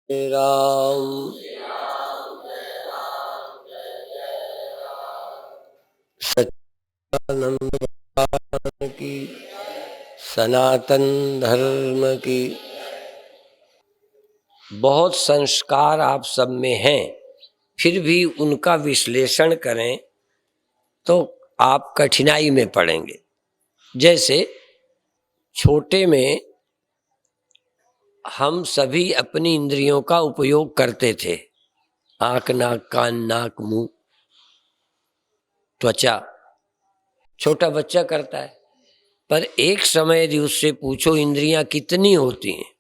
जय राम। सच्चिदानंद भगवान की, सनातन धर्म की। बहुत संस्कार आप सब में हैं, फिर भी उनका विश्लेषण करें तो आप कठिनाई में पड़ेंगे। जैसे छोटे में हम सभी अपनी इंद्रियों का उपयोग करते थे, आँख, नाक, कान, नाक, मुंह, त्वचा, छोटा बच्चा करता है। पर एक समय यदि उससे पूछो इंद्रियां कितनी होती हैं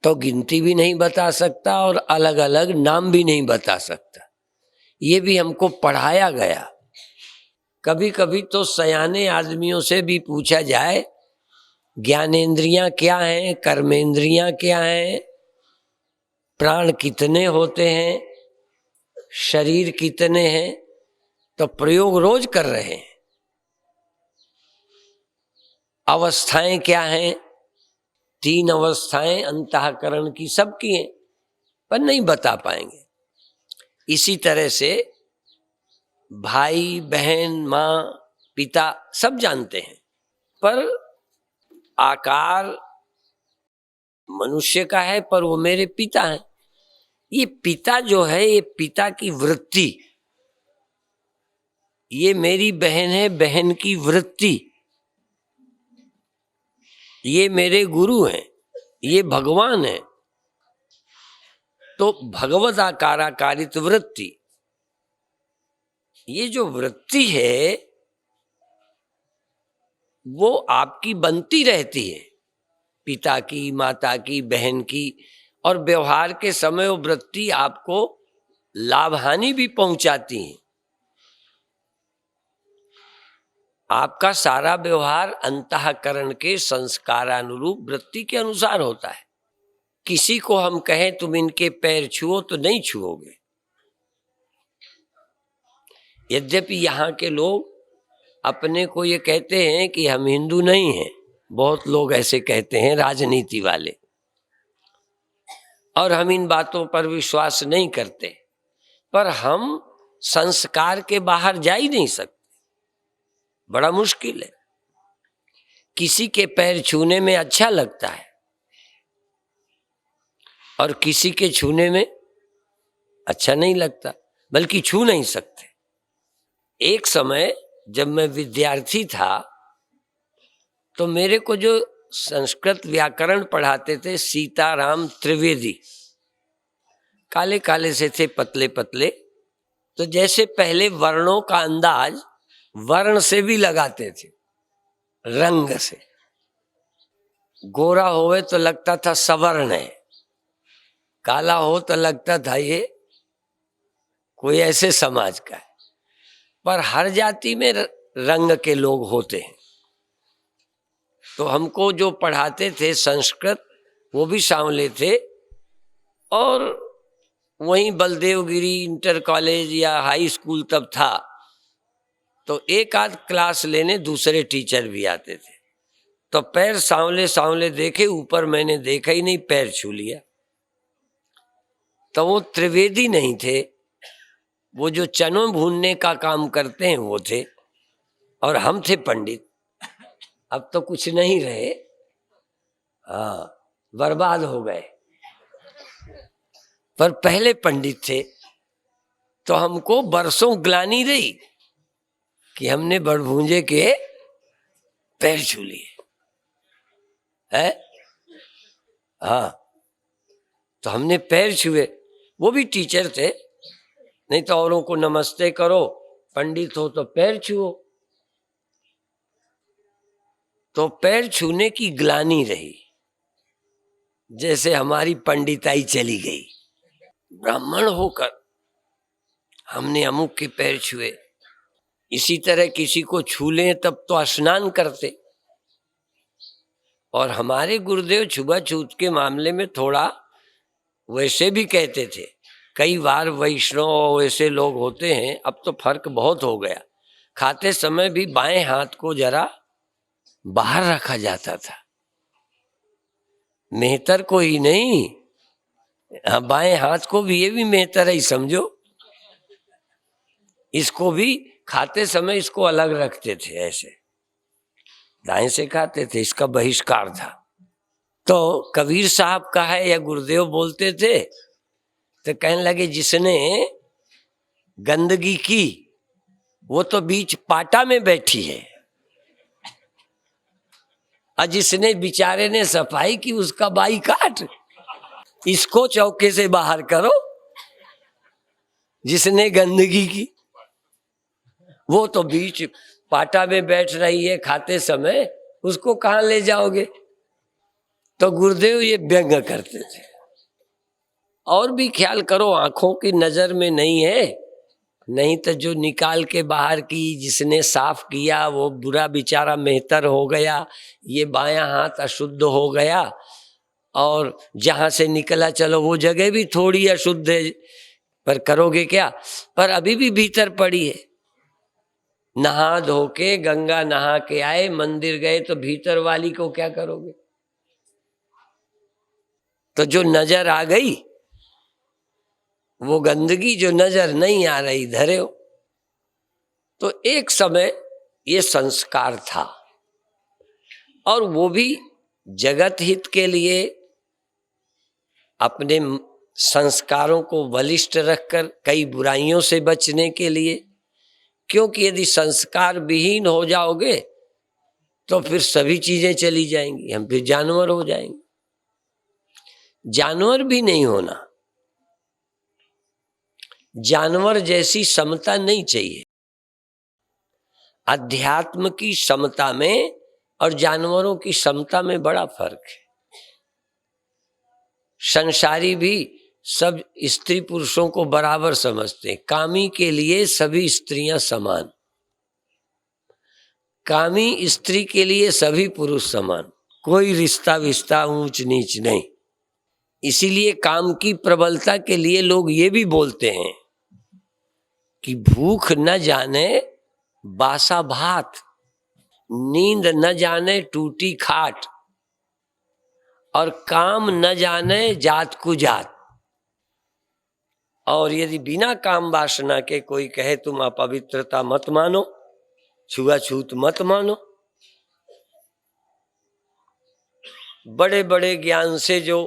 तो गिनती भी नहीं बता सकता और अलग अलग नाम भी नहीं बता सकता। ये भी हमको पढ़ाया गया। कभी कभी तो सयाने आदमियों से भी पूछा जाए ज्ञानेंद्रियां क्या हैं, कर्मेंद्रियां क्या हैं, प्राण कितने होते हैं, शरीर कितने हैं, तो प्रयोग रोज कर रहे हैं। अवस्थाएं क्या हैं, 3 अवस्थाएं अंतःकरण की सबकी हैं, पर नहीं बता पाएंगे। इसी तरह से भाई बहन माँ पिता सब जानते हैं, पर आकार मनुष्य का है, पर वो मेरे पिता हैं। ये पिता जो है, ये पिता की वृत्ति, ये मेरी बहन है, बहन की वृत्ति, ये मेरे गुरु हैं, ये भगवान है। तो भगवत आकाराकारित वृत्ति, ये जो वृत्ति है वो आपकी बनती रहती है, पिता की, माता की, बहन की, और व्यवहार के समय वो वृत्ति आपको लाभ हानि भी पहुंचाती है। आपका सारा व्यवहार अंतःकरण के संस्कारानुरूप वृत्ति के अनुसार होता है। किसी को हम कहें तुम इनके पैर छुओ तो नहीं छुओगे। यद्यपि यहाँ के लोग अपने को ये कहते हैं कि हम हिंदू नहीं हैं, बहुत लोग ऐसे कहते हैं, राजनीति वाले, और हम इन बातों पर विश्वास नहीं करते, पर हम संस्कार के बाहर जा ही नहीं सकते। बड़ा मुश्किल है। किसी के पैर छूने में अच्छा लगता है और किसी के छूने में अच्छा नहीं लगता, बल्कि छू नहीं सकते। एक समय जब मैं विद्यार्थी था तो मेरे को जो संस्कृत व्याकरण पढ़ाते थे सीताराम त्रिवेदी, काले काले से थे, पतले पतले, तो जैसे पहले वर्णों का अंदाज वर्ण से भी लगाते थे, रंग से। गोरा होवे तो लगता था सवर्ण है, काला हो तो लगता था ये कोई ऐसे समाज का है। पर हर जाति में रंग के लोग होते हैं। तो हमको जो पढ़ाते थे संस्कृत वो भी सांवले थे, और वहीं बलदेवगिरी इंटर कॉलेज या हाई स्कूल तब था, तो एक आध क्लास लेने दूसरे टीचर भी आते थे। तो पैर सांवले सांवले देखे, ऊपर मैंने देखा ही नहीं, पैर छू लिया। तो वो त्रिवेदी नहीं थे, वो जो चनों भूनने का काम करते हैं वो थे, और हम थे पंडित। अब तो कुछ नहीं रहे, हाँ, बर्बाद हो गए। पर पहले पंडित थे, तो हमको बरसों ग्लानि रही कि हमने बड़भूंजे के पैर छू लिए है। हाँ, तो हमने पैर छुए। वो भी टीचर थे, नहीं तो औरों को नमस्ते करो, पंडित हो तो पैर छुओ। तो पैर छूने की ग्लानि रही, जैसे हमारी पंडिताई चली गई। ब्राह्मण होकर हमने अमुक के पैर छुए। इसी तरह किसी को छू लें तब तो स्नान करते, और हमारे गुरुदेव छुआछूत के मामले में थोड़ा वैसे भी कहते थे। कई बार वैष्णव वैसे लोग होते हैं, अब तो फर्क बहुत हो गया, खाते समय भी बाएं हाथ को जरा बाहर रखा जाता था, मेहतर को ही नहीं, हाँ, बाएं हाथ को भी, ये भी मेहतर ही समझो। इसको भी खाते समय इसको अलग रखते थे, ऐसे दाएं से खाते थे, इसका बहिष्कार था। तो कबीर साहब का है या गुरुदेव बोलते थे, तो कहने लगे जिसने गंदगी की वो तो बीच पाटा में बैठी है, और जिसने बेचारे ने सफाई की उसका बाई काट। इसको चौके से बाहर करो। जिसने गंदगी की वो तो बीच पाटा में बैठ रही है खाते समय, उसको कहाँ ले जाओगे। तो गुरुदेव ये व्यंग करते थे। और भी ख्याल करो, आंखों की नजर में नहीं है, नहीं तो जो निकाल के बाहर की, जिसने साफ किया वो बुरा बेचारा मेहतर हो गया, ये बायां हाथ अशुद्ध हो गया, और जहां से निकला चलो वो जगह भी थोड़ी अशुद्ध है, पर करोगे क्या। पर अभी भी भीतर पड़ी है। नहा धो के गंगा नहा के आए, मंदिर गए, तो भीतर वाली को क्या करोगे। तो जो नजर आ गई वो गंदगी जो नजर नहीं आ रही धरे हो। तो एक समय ये संस्कार था, और वो भी जगत हित के लिए, अपने संस्कारों को बलिष्ठ रखकर कई बुराइयों से बचने के लिए। क्योंकि यदि संस्कार विहीन हो जाओगे तो फिर सभी चीजें चली जाएंगी, हम फिर जानवर हो जाएंगे। जानवर भी नहीं होना, जानवर जैसी समता नहीं चाहिए। अध्यात्म की समता में और जानवरों की समता में बड़ा फर्क है। संसारी भी सब स्त्री पुरुषों को बराबर समझते हैं। कामी के लिए सभी स्त्रियां समान, कामी स्त्री के लिए सभी पुरुष समान, कोई रिश्ता विश्ता ऊंच नीच नहीं। इसीलिए काम की प्रबलता के लिए लोग ये भी बोलते हैं कि भूख न जाने बासा भात, नींद न जाने टूटी खाट, और काम न जाने जात को जात। और यदि बिना काम वासना के कोई कहे तुम अपवित्रता मत मानो, छुआछूत मत मानो, बड़े बड़े ज्ञान से जो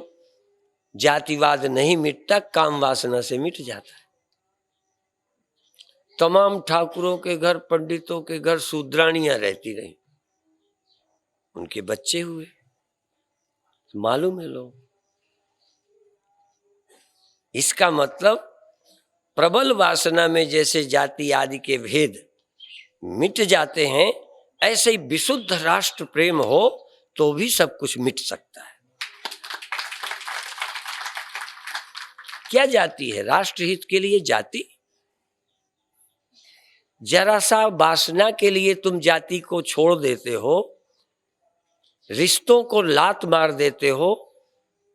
जातिवाद नहीं मिटता, काम वासना से मिट जाता है। तमाम ठाकुरों के घर, पंडितों के घर शूद्राणियां रहती रही, उनके बच्चे हुए, मालूम है लोग। इसका मतलब प्रबल वासना में जैसे जाति आदि के भेद मिट जाते हैं, ऐसे ही विशुद्ध राष्ट्र प्रेम हो तो भी सब कुछ मिट सकता है। क्या जाति है, राष्ट्रहित के लिए जाति। जरा सा वासना के लिए तुम जाति को छोड़ देते हो, रिश्तों को लात मार देते हो,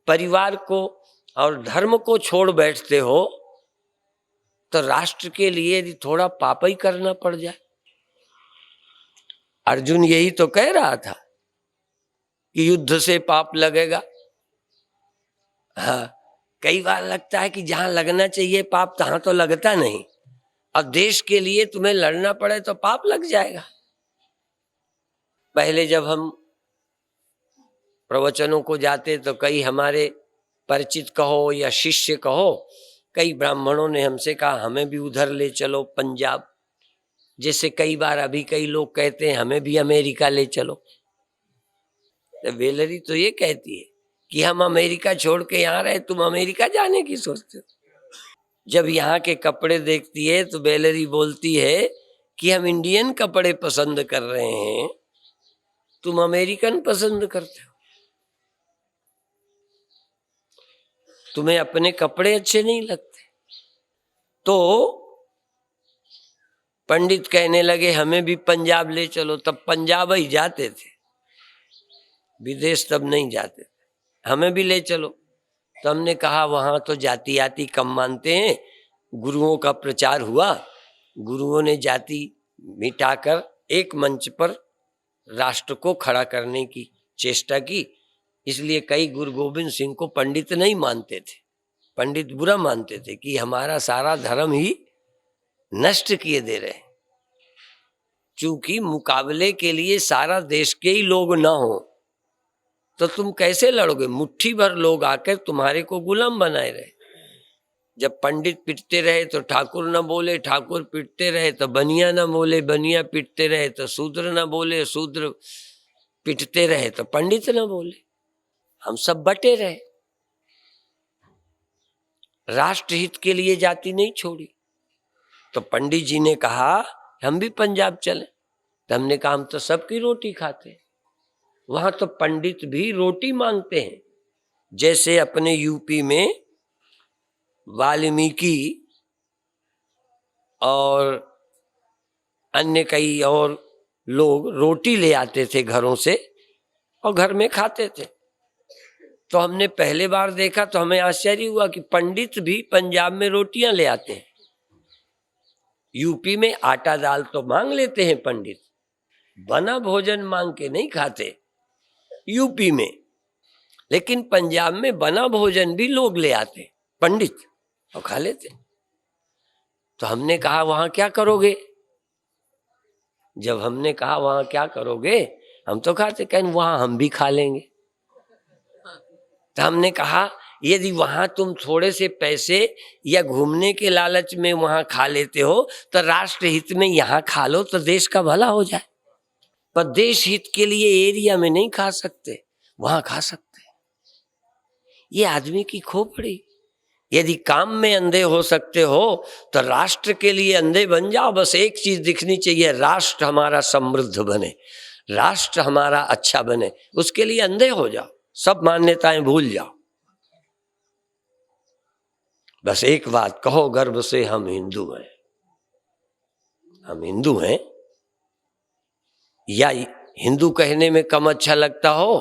परिवार को और धर्म को छोड़ बैठते हो, तो राष्ट्र के लिए यदि थोड़ा पाप ही करना पड़ जाए। अर्जुन यही तो कह रहा था कि युद्ध से पाप लगेगा। हाँ, कई बार लगता है कि जहां लगना चाहिए पाप तहां तो लगता नहीं। अब देश के लिए तुम्हें लड़ना पड़े तो पाप लग जाएगा। पहले जब हम प्रवचनों को जाते तो कई हमारे परिचित कहो या शिष्य कहो, कई ब्राह्मणों ने हमसे कहा हमें भी उधर ले चलो पंजाब। जैसे कई बार अभी कई लोग कहते हैं हमें भी अमेरिका ले चलो। तो वेलरी तो ये कहती है कि हम अमेरिका छोड़ के यहाँ रहे, तुम अमेरिका जाने की सोचते हो। जब यहाँ के कपड़े देखती है तो वेलरी बोलती है कि हम इंडियन कपड़े पसंद कर रहे हैं, तुम अमेरिकन पसंद करते हो। तुम्हें अपने कपड़े अच्छे नहीं लगते। तो पंडित कहने लगे हमें भी पंजाब ले चलो। तब पंजाब ही जाते थे, विदेश तब नहीं जाते थे। हमें भी ले चलो। तो हमने कहा वहां तो जाति कम मानते हैं। गुरुओं का प्रचार हुआ, गुरुओं ने जाति मिटाकर एक मंच पर राष्ट्र को खड़ा करने की चेष्टा की। इसलिए कई गुरु गोविंद सिंह को पंडित नहीं मानते थे, पंडित बुरा मानते थे कि हमारा सारा धर्म ही नष्ट किए दे रहे। चूंकि मुकाबले के लिए सारा देश के ही लोग ना हो तो तुम कैसे लड़ोगे? मुट्ठी भर लोग आकर तुम्हारे को गुलाम बनाए रहे। जब पंडित पिटते रहे तो ठाकुर न बोले, ठाकुर पिटते रहे तो बनिया न बोले, बनिया पिटते रहे तो शूद्र न बोले, शूद्र पिटते रहे तो पंडित न बोले। हम सब बटे रहे। राष्ट्र हित के लिए जाति नहीं छोड़ी। तो पंडित जी ने कहा हम भी पंजाब चले। तो हमने कहा हम तो सबकी रोटी खाते हैं, वहां तो पंडित भी रोटी मांगते हैं। जैसे अपने यूपी में वाल्मीकि और अन्य कई और लोग रोटी ले आते थे घरों से और घर में खाते थे। तो हमने पहले बार देखा तो हमें आश्चर्य हुआ कि पंडित भी पंजाब में रोटियां ले आते हैं। यूपी में आटा दाल तो मांग लेते हैं पंडित, बना भोजन मांग के नहीं खाते यूपी में। लेकिन पंजाब में बना भोजन भी लोग ले आते पंडित और खा लेते। तो हमने कहा वहां क्या करोगे? जब हमने कहा वहां क्या करोगे, हम तो खाते, कहें वहां हम भी खा लेंगे। तो हमने कहा यदि वहां तुम थोड़े से पैसे या घूमने के लालच में वहां खा लेते हो तो राष्ट्र हित में यहाँ खा लो तो देश का भला हो जाए। पर देश हित के लिए एरिया में नहीं खा सकते, वहां खा सकते। ये आदमी की खोपड़ी। यदि काम में अंधे हो सकते हो तो राष्ट्र के लिए अंधे बन जाओ। बस एक चीज दिखनी चाहिए, राष्ट्र हमारा समृद्ध बने, राष्ट्र हमारा अच्छा बने, उसके लिए अंधे हो जाओ, सब मान्यताएं भूल जाओ। बस एक बात कहो गर्व से, हम हिंदू हैं। हम हिंदू हैं। या हिंदू कहने में कम अच्छा लगता हो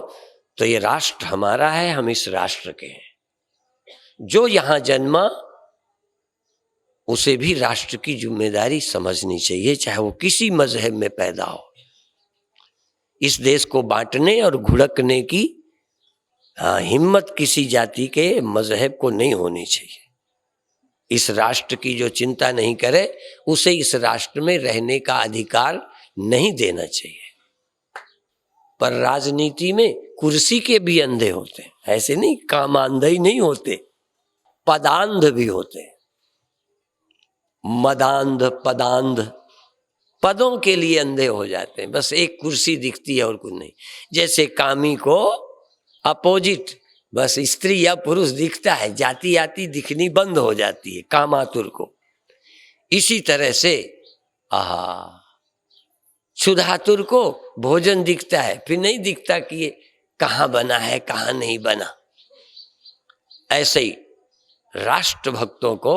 तो ये राष्ट्र हमारा है, हम इस राष्ट्र के हैं। जो यहां जन्मा उसे भी राष्ट्र की जिम्मेदारी समझनी चाहिए, चाहे वो किसी मजहब में पैदा हो। इस देश को बांटने और घुड़कने की हिम्मत किसी जाति के मजहब को नहीं होनी चाहिए। इस राष्ट्र की जो चिंता नहीं करे उसे इस राष्ट्र में रहने का अधिकार नहीं देना चाहिए। पर राजनीति में कुर्सी के भी अंधे होते हैं, ऐसे नहीं कामांधे ही नहीं होते, पदांध भी होते। मदांध पदांध, पदों के लिए अंधे हो जाते हैं। बस एक कुर्सी दिखती है और कुछ नहीं। जैसे कामी को अपोजिट बस स्त्री या पुरुष दिखता है, जाति आती दिखनी बंद हो जाती है कामातुर को। इसी तरह से क्षुधातुर को भोजन दिखता है, फिर नहीं दिखता कि ये कहाँ बना है कहाँ नहीं बना। ऐसे ही राष्ट्र भक्तों को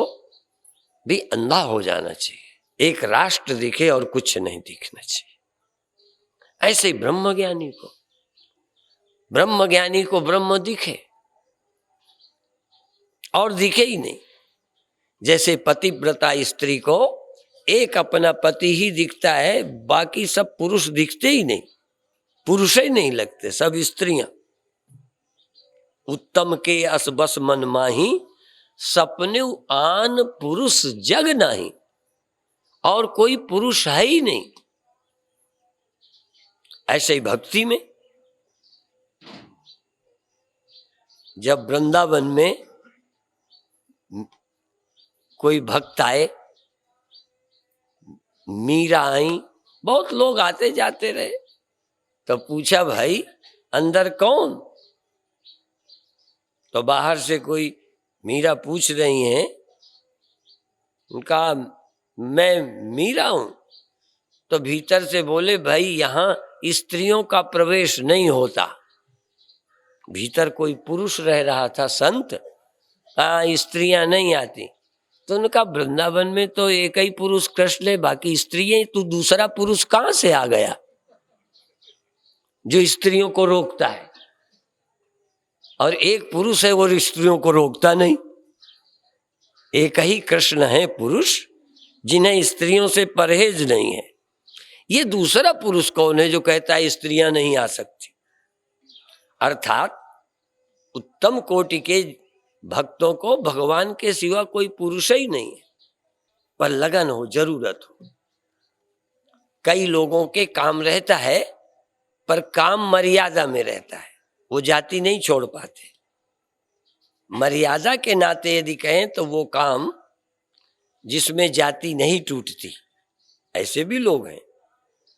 भी अंधा हो जाना चाहिए, एक राष्ट्र दिखे और कुछ नहीं दिखना चाहिए। ऐसे ही ब्रह्मज्ञानी को ब्रह्म दिखे और दिखे ही नहीं। जैसे पतिव्रता स्त्री को एक अपना पति ही दिखता है, बाकी सब पुरुष दिखते ही नहीं, पुरुष ही नहीं लगते, सब स्त्रियां। उत्तम के अस बस मन माही, सपने आन पुरुष जग नहीं। और कोई पुरुष है ही नहीं। ऐसे ही भक्ति में जब वृंदावन में कोई भक्त आए, मीरा आई, बहुत लोग आते जाते रहे, तो पूछा भाई अंदर कौन? तो बाहर से कोई मीरा पूछ रही हैं, उनका मैं मीरा हूं। तो भीतर से बोले भाई यहां स्त्रियों का प्रवेश नहीं होता। भीतर कोई पुरुष रह रहा था संत, स्त्रियां नहीं आती। तो उनका वृंदावन में तो एक ही पुरुष कृष्ण है, बाकी स्त्रियां, तू दूसरा पुरुष कहां से आ गया जो स्त्रियों को रोकता है? और एक पुरुष है वो स्त्रियों को रोकता नहीं। एक ही कृष्ण है पुरुष जिन्हें स्त्रियों से परहेज नहीं है। ये दूसरा पुरुष कौन है जो कहता है स्त्रियां नहीं आ सकती? अर्थात उत्तम कोटि के भक्तों को भगवान के सिवा कोई पुरुष ही नहीं है, पर लगन हो, जरूरत हो। कई लोगों के काम रहता है पर काम मर्यादा में रहता है, वो जाति नहीं छोड़ पाते। मर्यादा के नाते यदि कहें तो वो काम जिसमें जाति नहीं टूटती, ऐसे भी लोग हैं।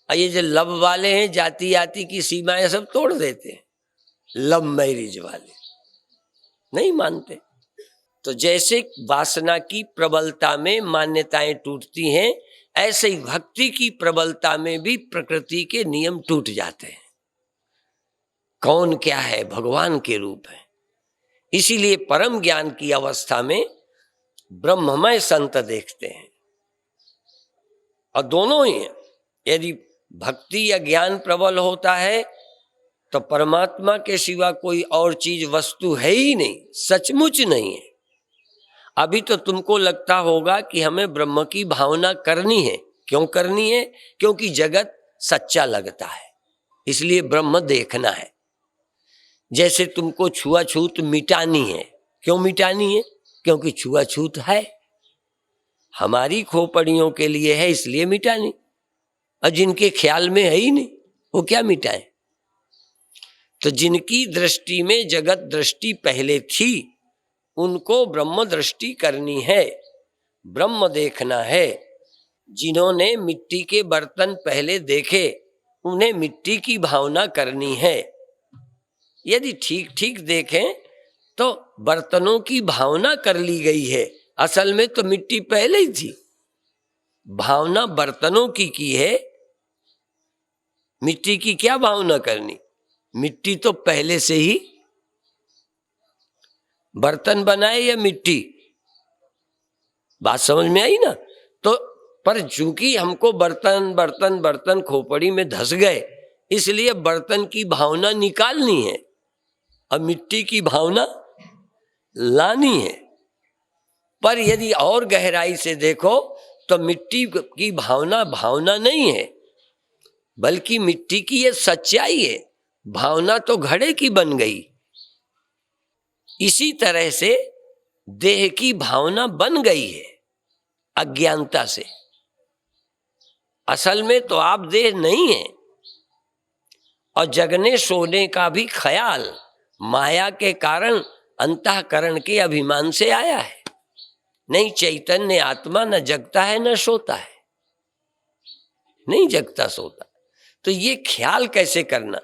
और ये जो लव वाले हैं, जाति आति की सीमाएं सब तोड़ देते हैं, लव मैरिज वाले नहीं मानते। तो जैसे वासना की प्रबलता में मान्यताएं टूटती हैं, ऐसे ही भक्ति की प्रबलता में भी प्रकृति के नियम टूट जाते हैं। कौन क्या है? भगवान के रूप है। इसीलिए परम ज्ञान की अवस्था में ब्रह्ममय संत देखते हैं, और दोनों ही हैं। यदि भक्ति या ज्ञान प्रबल होता है तो परमात्मा के सिवा कोई और चीज वस्तु है ही नहीं, सचमुच नहीं है। अभी तो तुमको लगता होगा कि हमें ब्रह्म की भावना करनी है। क्यों करनी है? क्योंकि जगत सच्चा लगता है, इसलिए ब्रह्म देखना है। जैसे तुमको छुआछूत मिटानी है। क्यों मिटानी है? क्योंकि छुआछूत है, हमारी खोपड़ियों के लिए है, इसलिए मिटानी। और जिनके ख्याल में है ही नहीं, वो क्या मिटाए? तो जिनकी दृष्टि में जगत दृष्टि पहले थी, उनको ब्रह्म दृष्टि करनी है, ब्रह्म देखना है। जिन्होंने मिट्टी के बर्तन पहले देखे, उन्हें मिट्टी की भावना करनी है। यदि ठीक ठीक देखें तो बर्तनों की भावना कर ली गई है, असल में तो मिट्टी पहले ही थी। भावना बर्तनों की है, मिट्टी की क्या भावना करनी? मिट्टी तो पहले से ही, बर्तन बनाए या मिट्टी, बात समझ में आई ना? तो पर चूंकि हमको बर्तन बर्तन बर्तन खोपड़ी में धस गए, इसलिए बर्तन की भावना निकालनी है और मिट्टी की भावना लानी है। पर यदि और गहराई से देखो तो मिट्टी की भावना भावना नहीं है, बल्कि मिट्टी की ये सच्चाई है। भावना तो घड़े की बन गई। इसी तरह से देह की भावना बन गई है अज्ञानता से। असल में तो आप देह नहीं है, और जगने सोने का भी ख्याल माया के कारण अंतःकरण के अभिमान से आया है। नहीं चैतन्य आत्मा न जगता है न सोता है, नहीं जगता सोता। तो ये ख्याल कैसे करना?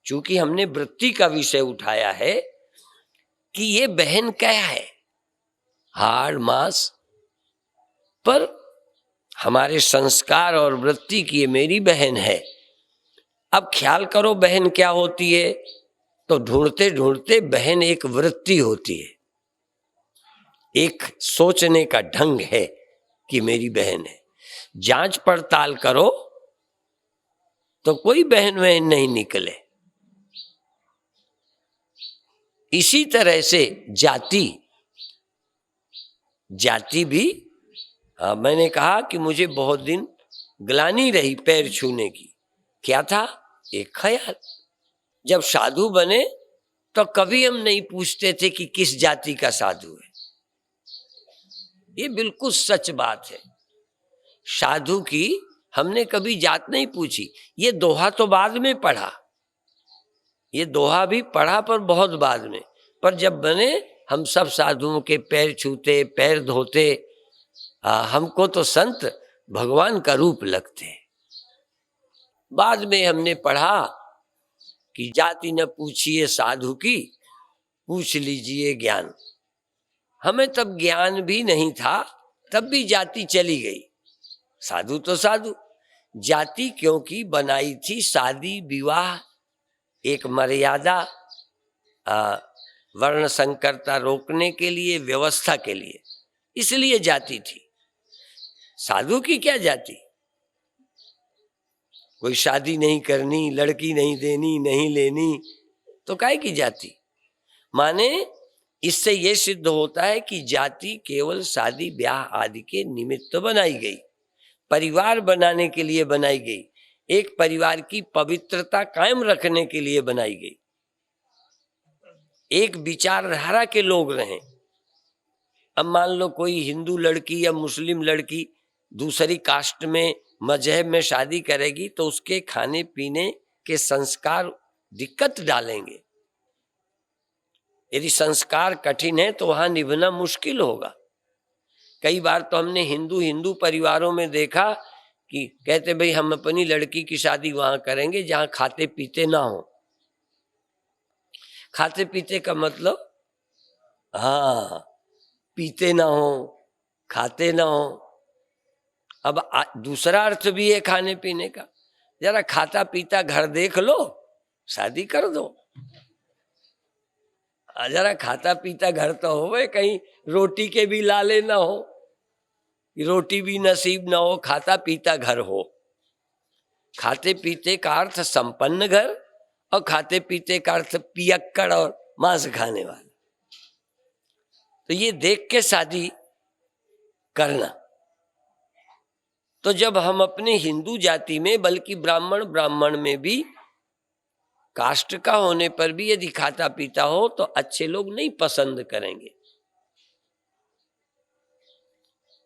चूंकि हमने वृत्ति का विषय उठाया है कि ये बहन क्या है, हाड़ मांस, पर हमारे संस्कार और वृत्ति की ये मेरी बहन है। अब ख्याल करो बहन क्या होती है, तो ढूंढते ढूंढते बहन एक वृत्ति होती है, एक सोचने का ढंग है कि मेरी बहन है। जांच पड़ताल करो तो कोई बहन वहन नहीं निकले। इसी तरह से जाति भी, मैंने कहा कि मुझे बहुत दिन ग्लानि रही पैर छूने की। क्या था? एक ख्याल। जब साधु बने तो कभी हम नहीं पूछते थे कि किस जाति का साधु है। ये बिल्कुल सच बात है। साधु की हमने कभी जात नहीं पूछी। ये दोहा तो बाद में पढ़ा, ये दोहा भी पढ़ा पर बहुत बाद में। पर जब बने हम सब साधुओं के पैर छूते, पैर धोते। हमको तो संत भगवान का रूप लगते। बाद में हमने पढ़ा कि जाति न पूछिए साधु की, पूछ लीजिए ज्ञान। हमें तब ज्ञान भी नहीं था, तब भी जाति चली गई। साधु तो साधु। जाति क्योंकि बनाई थी शादी विवाह, एक मर्यादा, वर्ण संकरता रोकने के लिए, व्यवस्था के लिए, इसलिए जाति थी। साधु की क्या जाति? कोई शादी नहीं करनी, लड़की नहीं देनी, नहीं लेनी, तो काहे की जाति? माने इससे यह सिद्ध होता है कि जाति केवल शादी ब्याह आदि के निमित्त बनाई गई, परिवार बनाने के लिए बनाई गई, एक परिवार की पवित्रता कायम रखने के लिए बनाई गई। एक विचारधारा के लोग रहें। अब मान लो कोई हिंदू लड़की या मुस्लिम लड़की दूसरी कास्ट में मजहब में शादी करेगी तो उसके खाने पीने के संस्कार दिक्कत डालेंगे। यदि संस्कार कठिन है तो वहां निभना मुश्किल होगा। कई बार तो हमने हिंदू हिंदू परिवारों में देखा कि कहते भाई हम अपनी लड़की की शादी वहां करेंगे जहां खाते पीते ना हो। खाते पीते का मतलब, हाँ, पीते ना हो, खाते ना हो। अब दूसरा अर्थ भी है खाने पीने का। जरा खाता पीता घर देख लो, शादी कर दो। जरा खाता पीता घर तो हो, कहीं रोटी के भी लाले ना हो, रोटी भी नसीब ना हो, खाता पीता घर हो। खाते पीते का अर्थ संपन्न घर, और खाते पीते का अर्थ पियक्कड़ और मांस खाने वाला। तो ये देख के शादी करना। तो जब हम अपने हिंदू जाति में, बल्कि ब्राह्मण में भी कास्ट का होने पर भी यदि खाता पीता हो तो अच्छे लोग नहीं पसंद करेंगे।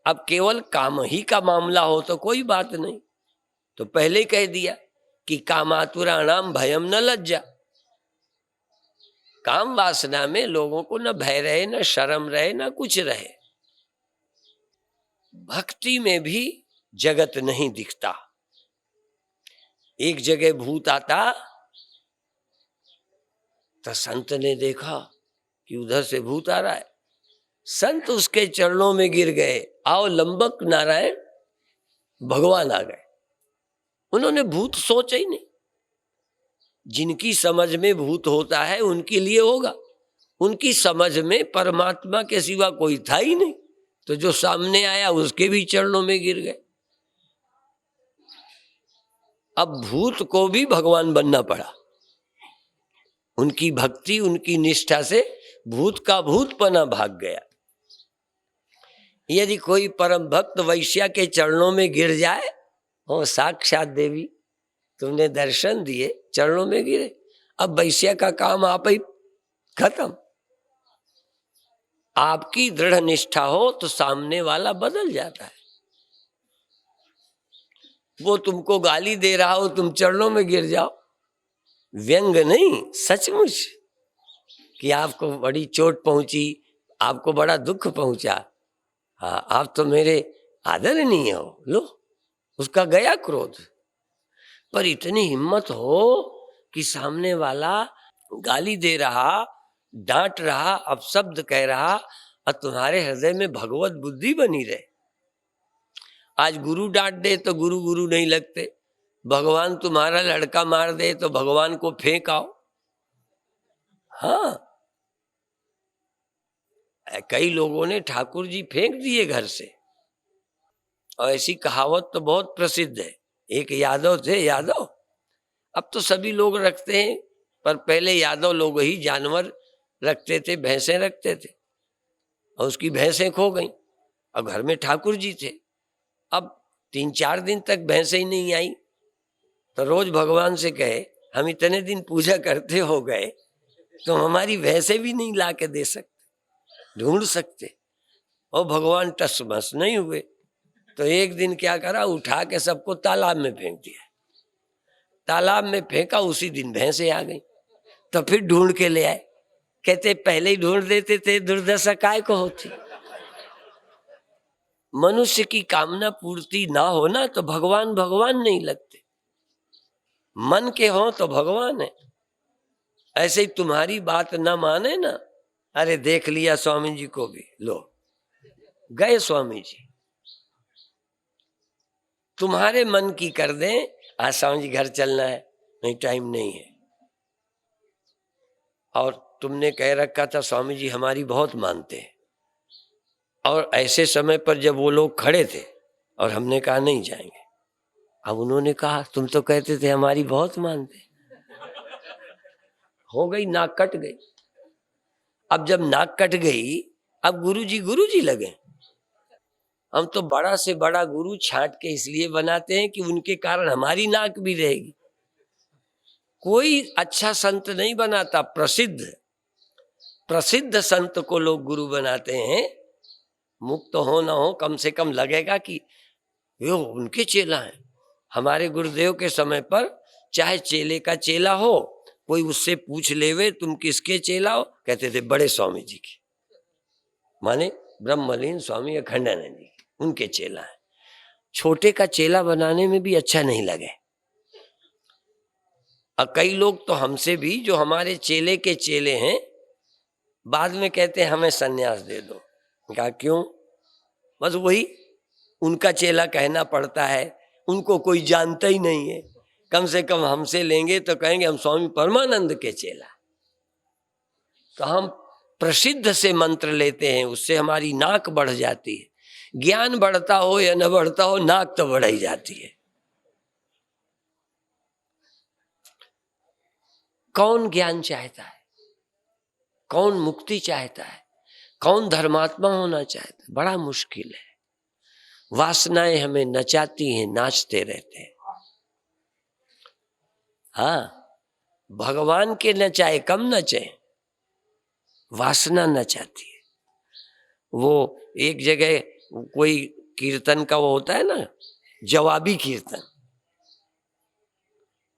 अब केवल काम ही का मामला हो तो कोई बात नहीं, तो पहले कह दिया कि कामातुराणाम भयम न लज्जा। काम वासना में लोगों को न भय रहे, न शर्म रहे, न कुछ रहे। भक्ति में भी जगत नहीं दिखता। एक जगह भूत आता तो संत ने देखा कि उधर से भूत आ रहा है। संत उसके चरणों में गिर गए, आओ लंबक नारायण, भगवान आ गए। उन्होंने भूत सोचा ही नहीं। जिनकी समझ में भूत होता है उनके लिए होगा, उनकी समझ में परमात्मा के सिवा कोई था ही नहीं। तो जो सामने आया उसके भी चरणों में गिर गए। अब भूत को भी भगवान बनना पड़ा। उनकी भक्ति, उनकी निष्ठा से भूत का भूतपना भाग गया। यदि कोई परम भक्त वैश्या के चरणों में गिर जाए, हो साक्षात देवी तुमने दर्शन दिए, चरणों में गिरे, अब वैश्या का काम आप ही खत्म। आपकी दृढ़ निष्ठा हो तो सामने वाला बदल जाता है। वो तुमको गाली दे रहा हो, तुम चरणों में गिर जाओ, व्यंग नहीं, सचमुच कि आपको बड़ी चोट पहुंची, आपको बड़ा दुख पहुंचा, हाँ आप तो मेरे आदरणीय हो, लो उसका गया क्रोध। पर इतनी हिम्मत हो कि सामने वाला गाली दे रहा, डांट रहा, अपशब्द कह रहा, और तुम्हारे हृदय में भगवत बुद्धि बनी रहे। आज गुरु डांट दे तो गुरु गुरु नहीं लगते, भगवान तुम्हारा लड़का मार दे तो भगवान को फेंक आओ। हाँ, कई लोगों ने ठाकुर जी फेंक दिए घर से, और ऐसी कहावत तो बहुत प्रसिद्ध है। एक यादव थे, यादव, अब तो सभी लोग रखते हैं, पर पहले यादव लोग ही जानवर रखते थे, भैंसें रखते थे, और उसकी भैंसें खो गईं। अब घर में ठाकुर जी थे, अब 3-4 दिन तक भैंसें ही नहीं आई, तो रोज भगवान से कहे हम इतने दिन पूजा करते हो गए, तो हमारी भैंसें भी नहीं ला के दे सकते, ढूंढ सकते। और भगवान टस मस नहीं हुए, तो एक दिन क्या करा, उठा के सबको तालाब में फेंक दिया। तालाब में फेंका, उसी दिन भैंसें आ गई। तो फिर ढूंढ के ले आए, कहते पहले ही ढूंढ देते थे, दुर्दशा काय को होती। मनुष्य की कामना पूर्ति ना हो ना तो भगवान भगवान नहीं लगते, मन के हो तो भगवान है। ऐसे ही तुम्हारी बात ना माने ना, अरे देख लिया स्वामी जी को भी, लो गए स्वामी जी। तुम्हारे मन की कर दें, आज स्वामी जी घर चलना है, नहीं टाइम नहीं है, और तुमने कह रखा था स्वामी जी हमारी बहुत मानते हैं, और ऐसे समय पर जब वो लोग खड़े थे और हमने कहा नहीं जाएंगे, अब उन्होंने कहा तुम तो कहते थे हमारी बहुत मानते। हो गई, नाक कट गई। अब जब नाक कट गई, अब गुरुजी लगे। हम तो बड़ा से बड़ा गुरु छांट के इसलिए बनाते हैं कि उनके कारण हमारी नाक भी रहेगी। कोई अच्छा संत नहीं बनाता प्रसिद्ध, प्रसिद्ध संत को लोग गुरु बनाते हैं, मुक्त हो ना हो कम से कम लगेगा कि ये उनके चेला हैं। हमारे गुरुदेव के समय पर चाहे चेले का चेला हो, कोई उससे पूछ लेवे तुम किसके चेला हो, कहते थे बड़े स्वामी जी के, माने ब्रह्मलीन स्वामी अखंडानंद जी, उनके चेला है। छोटे का चेला बनाने में भी अच्छा नहीं लगे। और कई लोग तो हमसे भी जो हमारे चेले के चेले हैं, बाद में कहते हैं हमें सन्यास दे दो। कहा क्यों? बस वही उनका चेला कहना पड़ता है, उनको कोई जानता ही नहीं है। कम से कम हमसे लेंगे तो कहेंगे हम स्वामी परमानंद के चेला। तो हम प्रसिद्ध से मंत्र लेते हैं, उससे हमारी नाक बढ़ जाती है। ज्ञान बढ़ता हो या न बढ़ता हो, नाक तो बढ़ ही जाती है। कौन ज्ञान चाहता है? कौन मुक्ति चाहता है? कौन धर्मात्मा होना चाहता है? बड़ा मुश्किल है। वासनाएं हमें नचाती हैं, नाचते रहते हैं। हाँ, भगवान के नचाए कम नचे, वासना नचाती है। वो एक जगह कोई कीर्तन का वो होता है ना, जवाबी कीर्तन,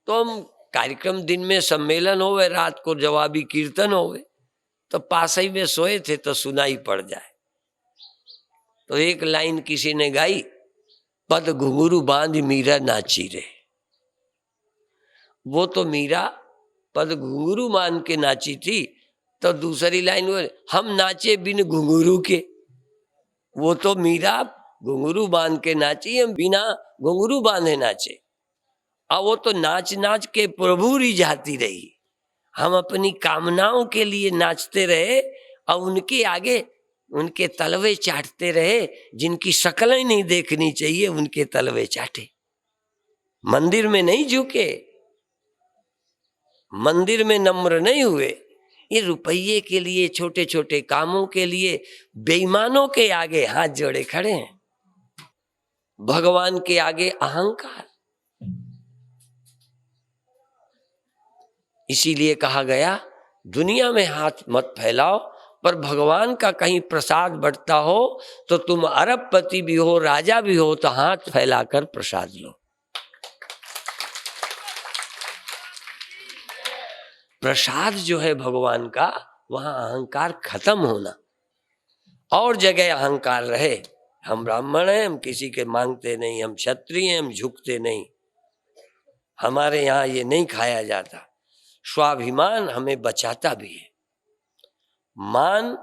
तो हम कार्यक्रम दिन में सम्मेलन होवे, रात को जवाबी कीर्तन होवे, तो पास ही में सोए थे तो सुनाई पड़ जाए। तो एक लाइन किसी ने गाई, पद घुंघरू बांध मीरा नाची रे। वो तो मीरा पद घुंघरू मान के नाची थी, तो दूसरी लाइन वो, हम नाचे बिन घुंघरू के। वो तो मीरा घुंघरू बांध के नाची, हम बिना घुंघरू बांधे नाचे। और वो तो नाच नाच के प्रभु रिझाती रही। हम अपनी कामनाओं के लिए नाचते रहे और उनके आगे उनके तलवे चाटते रहे। जिनकी शक्लें नहीं देखनी चाहिए उनके तलवे चाटे। मंदिर में नहीं झुके, मंदिर में नम्र नहीं हुए। ये रुपये के लिए, छोटे छोटे कामों के लिए बेईमानों के आगे हाथ जोड़े खड़े हैं। भगवान के आगे अहंकार। इसीलिए कहा गया दुनिया में हाथ मत फैलाओ, पर भगवान का कहीं प्रसाद बंटता हो तो तुम अरबपति भी हो, राजा भी हो, तो हाथ फैलाकर प्रसाद लो। प्रसाद जो है भगवान का, वहां अहंकार खत्म होना। और जगह अहंकार रहे, हम ब्राह्मण हैं, हम किसी के मांगते नहीं, हम क्षत्रिय हैं, हम झुकते नहीं, हमारे यहाँ ये नहीं खाया जाता। स्वाभिमान हमें बचाता भी है। मान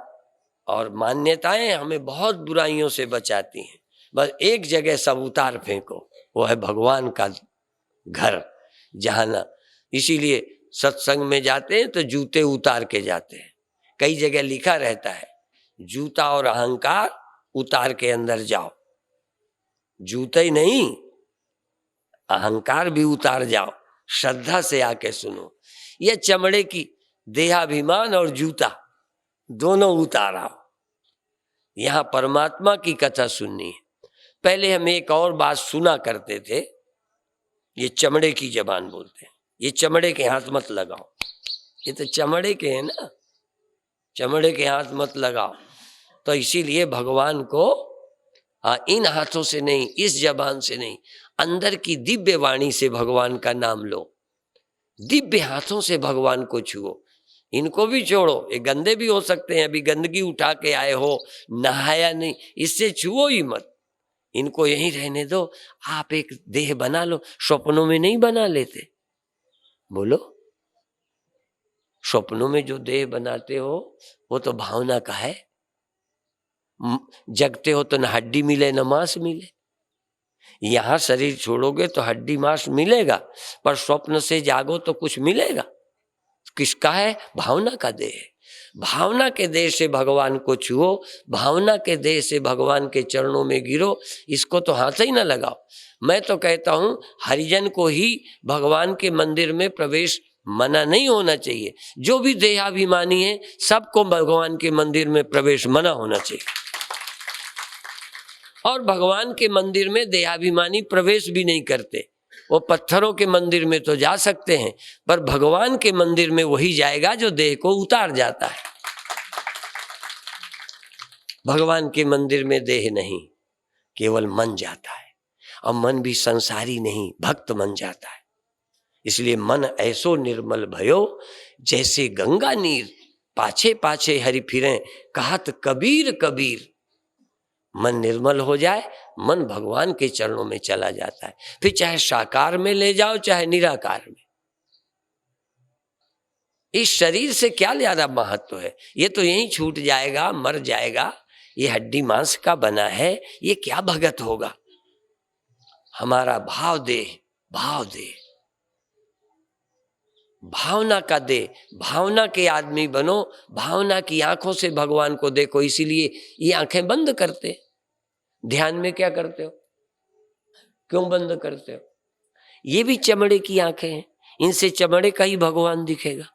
और मान्यताएं हमें बहुत बुराइयों से बचाती हैं। बस एक जगह सब उतार फेंको, वो है भगवान का घर, जहाँ ना। इसीलिए सत्संग में जाते हैं तो जूते उतार के जाते हैं। कई जगह लिखा रहता है जूता और अहंकार उतार के अंदर जाओ। जूते ही नहीं, अहंकार भी उतार जाओ। श्रद्धा से आके सुनो। यह चमड़े की देहाभिमान और जूता दोनों उतार आओ। यहां परमात्मा की कथा सुननी है। पहले हम एक और बात सुना करते थे, ये चमड़े की जबान बोलते हैं, ये चमड़े के हाथ मत लगाओ। ये तो चमड़े के हैं ना, चमड़े के हाथ मत लगाओ। तो इसीलिए भगवान को इन हाथों से नहीं, इस जबान से नहीं, अंदर की दिव्य वाणी से भगवान का नाम लो। दिव्य हाथों से भगवान को छुओ। इनको भी छोड़ो, ये गंदे भी हो सकते हैं। अभी गंदगी उठा के आए हो, नहाया नहीं, इससे छुओ ही मत। इनको यहीं रहने दो। आप एक देह बना लो। स्वप्नों में नहीं बना लेते? बोलो, स्वप्नों में जो देह बनाते हो वो तो भावना का है। जगते हो तो न हड्डी मिले न मांस मिले। यहां शरीर छोड़ोगे तो हड्डी मांस मिलेगा, पर स्वप्न से जागो तो कुछ मिलेगा। किसका है? भावना का देह। भावना के देह से भगवान को छुओ, भावना के देह से भगवान के चरणों में गिरो। इसको तो हाथ ही ना लगाओ। मैं तो कहता हूं हरिजन को ही भगवान के मंदिर में प्रवेश मना नहीं होना चाहिए। जो भी देहाभिमानी है सबको भगवान के मंदिर में प्रवेश मना होना चाहिए। और भगवान के मंदिर में देहाभिमानी प्रवेश भी नहीं करते। वो पत्थरों के मंदिर में तो जा सकते हैं, पर भगवान के मंदिर में वही जाएगा जो देह को उतार जाता है। भगवान के मंदिर में देह नहीं, केवल मन जाता है, और मन भी संसारी नहीं, भक्त मन जाता है। इसलिए मन ऐसो निर्मल भयो, जैसे गंगा नीर पाछे पाछे हरि फिरें, कहत कबीर कबीर। मन निर्मल हो जाए, मन भगवान के चरणों में चला जाता है। फिर चाहे साकार में ले जाओ चाहे निराकार में, इस शरीर से क्या ज्यादा महत्व है? ये तो यहीं छूट जाएगा, मर जाएगा, ये हड्डी मांस का बना है, ये क्या भगत होगा? हमारा भाव दे, भाव दे, भावना का दे, भावना के आदमी बनो, भावना की आंखों से भगवान को देखो। इसीलिए ये आंखें बंद करते, ध्यान में क्या करते हो, क्यों बंद करते हो? ये भी चमड़े की आंखें हैं, इनसे चमड़े का ही भगवान दिखेगा।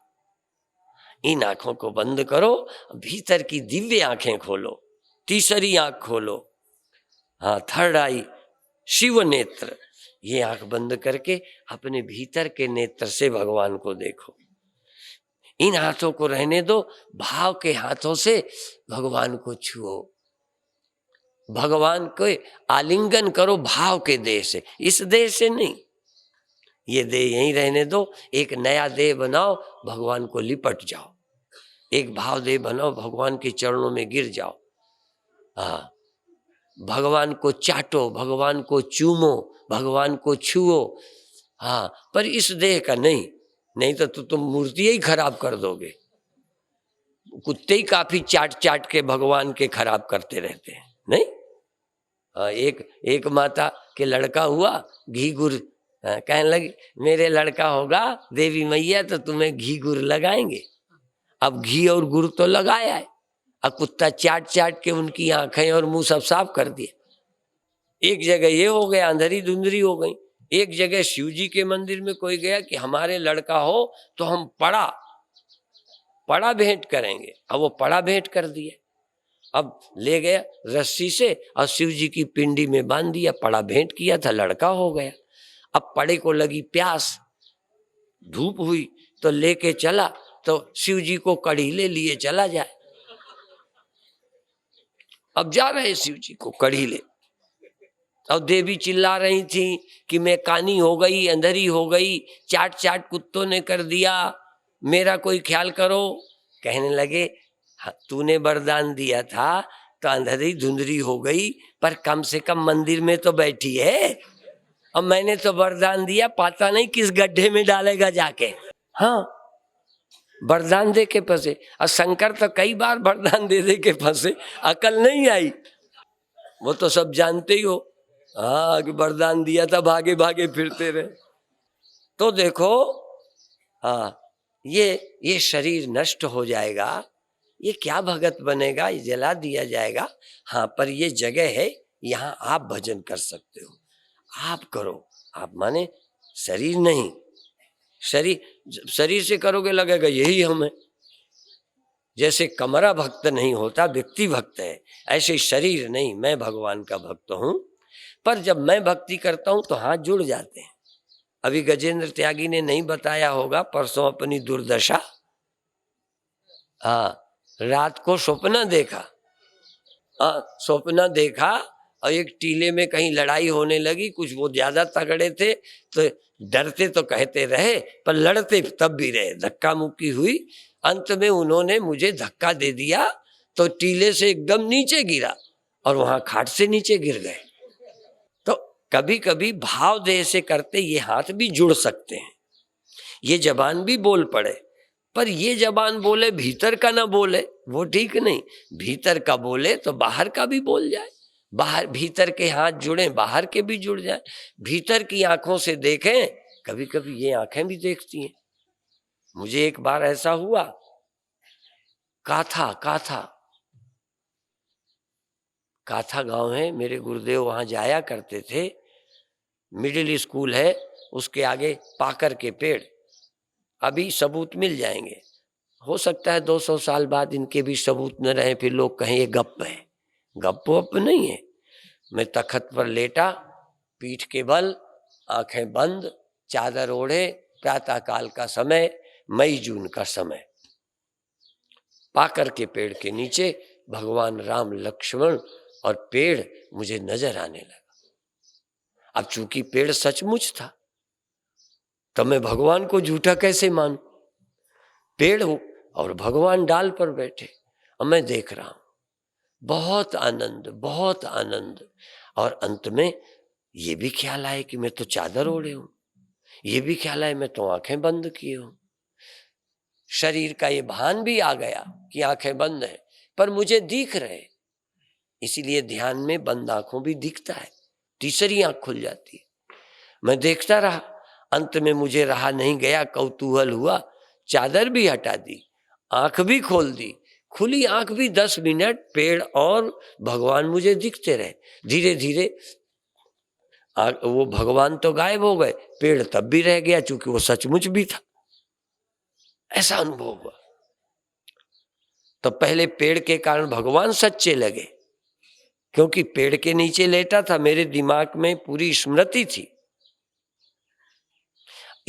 इन आंखों को बंद करो, भीतर की दिव्य आंखें खोलो, तीसरी आंख खोलो, हाँ, थर्ड आई, शिव नेत्र। ये आंख बंद करके अपने भीतर के नेत्र से भगवान को देखो। इन हाथों को रहने दो, भाव के हाथों से भगवान को छुओ, भगवान को आलिंगन करो भाव के देह से, इस देह से नहीं। ये देह यहीं रहने दो, एक नया देह बनाओ, भगवान को लिपट जाओ, एक भाव देह बनाओ, भगवान के चरणों में गिर जाओ। हाँ, भगवान को चाटो, भगवान को चूमो, भगवान को छुओ। हाँ, पर इस देह का नहीं, नहीं तो तुम मूर्ति ही खराब कर दोगे। कुत्ते ही काफी चाट चाट के भगवान के खराब करते रहते हैं, नहीं? एक माता के लड़का हुआ, घी गुड़ कहने लगी, मेरे लड़का होगा देवी मैया तो तुम्हें घी गुड़ लगाएंगे। अब घी और गुड़ तो लगाया है, अब कुत्ता चाट चाट के उनकी आंखें और मुंह सब साफ कर दिए। एक जगह ये हो गया, अंधेरी धुंधरी हो गई। एक जगह शिव जी के मंदिर में कोई गया कि हमारे लड़का हो तो हम पड़ा भेंट करेंगे। अब वो पड़ा भेंट कर दिए, अब ले गया रस्सी से और शिव जी की पिंडी में बांध दिया, पड़ा भेंट किया था, लड़का हो गया। अब पड़े को लगी प्यास, धूप हुई तो लेके चला, तो शिव जी को कड़ी ले लिए चला जाए। अब जा रहे शिव जी को कड़ी ले, अब देवी चिल्ला रही थी कि मैं कानी हो गई, अंधेरी हो गई, चाट चाट कुत्तों ने कर दिया, मेरा कोई ख्याल करो। कहने लगे, तूने वरदान दिया था तो अंधेरी धुंधरी हो गई, पर कम से कम मंदिर में तो बैठी है। अब मैंने तो वरदान दिया, पता नहीं किस गड्ढे में डालेगा जाके। हाँ, वरदान दे के फंसे। और शंकर तो कई बार वरदान दे के फंसे, अकल नहीं आई। वो तो सब जानते ही हो, हाँ, कि वरदान दिया था, भागे भागे फिरते रहे। तो देखो, हाँ, ये शरीर नष्ट हो जाएगा, ये क्या भगत बनेगा, ये जला दिया जाएगा। हाँ, पर ये जगह है, यहाँ आप भजन कर सकते हो, आप करो। आप माने शरीर नहीं, शरीर से करोगे लगेगा यही हम है। जैसे कमरा भक्त नहीं होता, व्यक्ति भक्त है, ऐसे शरीर नहीं, मैं भगवान का भक्त हूं। पर जब मैं भक्ति करता हूं तो हाथ जुड़ जाते हैं। अभी गजेंद्र त्यागी ने नहीं बताया होगा, परसों अपनी दुर्दशा, हाँ, रात को स्वप्न देखा, स्वप्न देखा और एक टीले में कहीं लड़ाई होने लगी, कुछ वो ज्यादा तगड़े थे तो डरते तो कहते रहे, पर लड़ते तब भी रहे, धक्का मुक्की हुई। अंत में उन्होंने मुझे धक्का दे दिया तो टीले से एकदम नीचे गिरा और वहां खाट से नीचे गिर गए। तो कभी कभी भाव देह से करते ये हाथ भी जुड़ सकते हैं, ये जबान भी बोल पड़े, पर ये जबान बोले भीतर का ना बोले, वो ठीक नहीं। भीतर का बोले तो बाहर का भी बोल जाए, बाहर भीतर के हाथ जुड़े, बाहर के भी जुड़ जाए। भीतर की आंखों से देखें, कभी कभी ये आंखें भी देखती हैं। मुझे एक बार ऐसा हुआ, काथा गांव है, मेरे गुरुदेव वहां जाया करते थे। मिडिल स्कूल है, उसके आगे पाकर के पेड़, अभी सबूत मिल जाएंगे। हो सकता है 200 साल बाद इनके भी सबूत न रहे, फिर लोग कहें ये गप है। गप वप नहीं है। मैं तखत पर लेटा, पीठ के बल, आंखें बंद, चादर ओढ़े, प्रातः काल का समय, मई जून का समय, पाकर के पेड़ के नीचे भगवान राम, लक्ष्मण और पेड़ मुझे नजर आने लगा। अब चूंकि पेड़ सचमुच था तो मैं भगवान को झूठा कैसे मानूं? पेड़ हूं और भगवान डाल पर बैठे, और मैं देख रहा हूं। बहुत आनंद, बहुत आनंद। और अंत में ये भी ख्याल आए कि मैं तो चादर ओढ़े हूं, ये भी ख्याल आए मैं तो आंखें बंद किए हूं। शरीर का ये भान भी आ गया कि आंखें बंद है, पर मुझे दिख रहे। इसीलिए ध्यान में बंद आंखों भी दिखता है, तीसरी आंख खुल जाती है। मैं देखता रहा, अंत में मुझे रहा नहीं गया, कौतूहल हुआ, चादर भी हटा दी, आंख भी खोल दी। खुली आंख भी 10 मिनट पेड़ और भगवान मुझे दिखते रहे। धीरे धीरे वो भगवान तो गायब हो गए, पेड़ तब भी रह गया, चूंकि वो सचमुच भी था। ऐसा अनुभव हुआ। तो पहले पेड़ के कारण भगवान सच्चे लगे, क्योंकि पेड़ के नीचे लेटा था, मेरे दिमाग में पूरी स्मृति थी।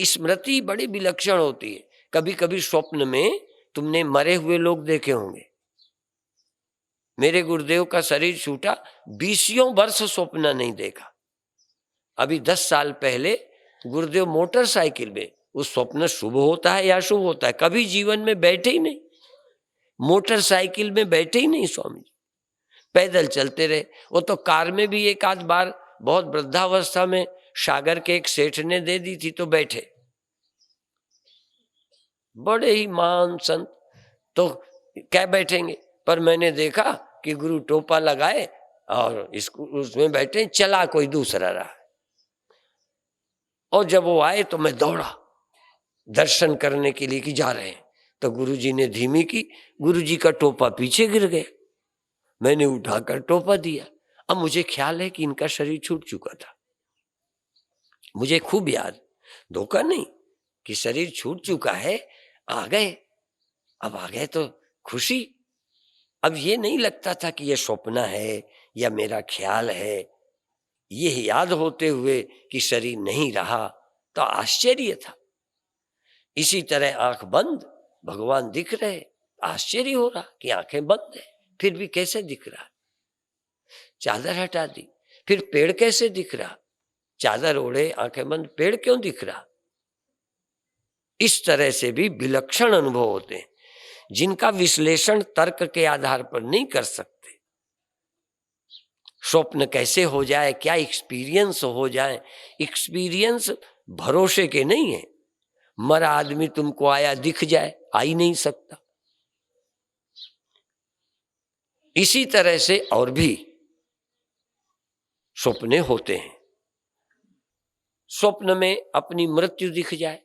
स्मृति बड़ी विलक्षण होती है। कभी कभी स्वप्न में तुमने मरे हुए लोग देखे होंगे। मेरे गुरुदेव का शरीर छूटा, 20 वर्ष स्वप्न नहीं देखा। अभी 10 साल पहले गुरुदेव मोटरसाइकिल में, उस स्वप्न शुभ होता है या अशुभ होता है? कभी जीवन में बैठे ही नहीं, मोटरसाइकिल में बैठे ही नहीं स्वामी जी, पैदल चलते रहे। वो तो कार में भी एक आध बार बहुत वृद्धावस्था में सागर के एक सेठ ने दे दी थी तो बैठे, बड़े ही महान संत, तो क्या बैठेंगे। पर मैंने देखा कि गुरु टोपा लगाए और इसको उसमें बैठे, चला कोई दूसरा रहा। और जब वो आए तो मैं दौड़ा दर्शन करने के लिए कि जा रहे हैं, तो गुरुजी ने धीमी की, गुरुजी का टोपा पीछे गिर गया। मैंने उठाकर टोपा दिया। अब मुझे ख्याल है कि इनका शरीर छूट चुका था। मुझे खूब याद, धोखा नहीं, कि शरीर छूट चुका है, आ गए। अब आ गए तो खुशी। अब ये नहीं लगता था कि ये स्वप्न है या मेरा ख्याल है। ये याद होते हुए कि शरीर नहीं रहा तो आश्चर्य था। इसी तरह आंख बंद, भगवान दिख रहे, आश्चर्य हो रहा कि आंखें बंद है फिर भी कैसे दिख रहा। चादर हटा दी, फिर पेड़ कैसे दिख रहा? चादर ओढ़े आंखें बंद, पेड़ क्यों दिख रहा? इस तरह से भी विलक्षण अनुभव होते हैं, जिनका विश्लेषण तर्क के आधार पर नहीं कर सकते। स्वप्न कैसे हो जाए, क्या एक्सपीरियंस हो जाए, एक्सपीरियंस भरोसे के नहीं है। मरा आदमी तुमको आया दिख जाए, आ ही नहीं सकता। इसी तरह से और भी स्वप्ने होते हैं। स्वप्न में अपनी मृत्यु दिख जाए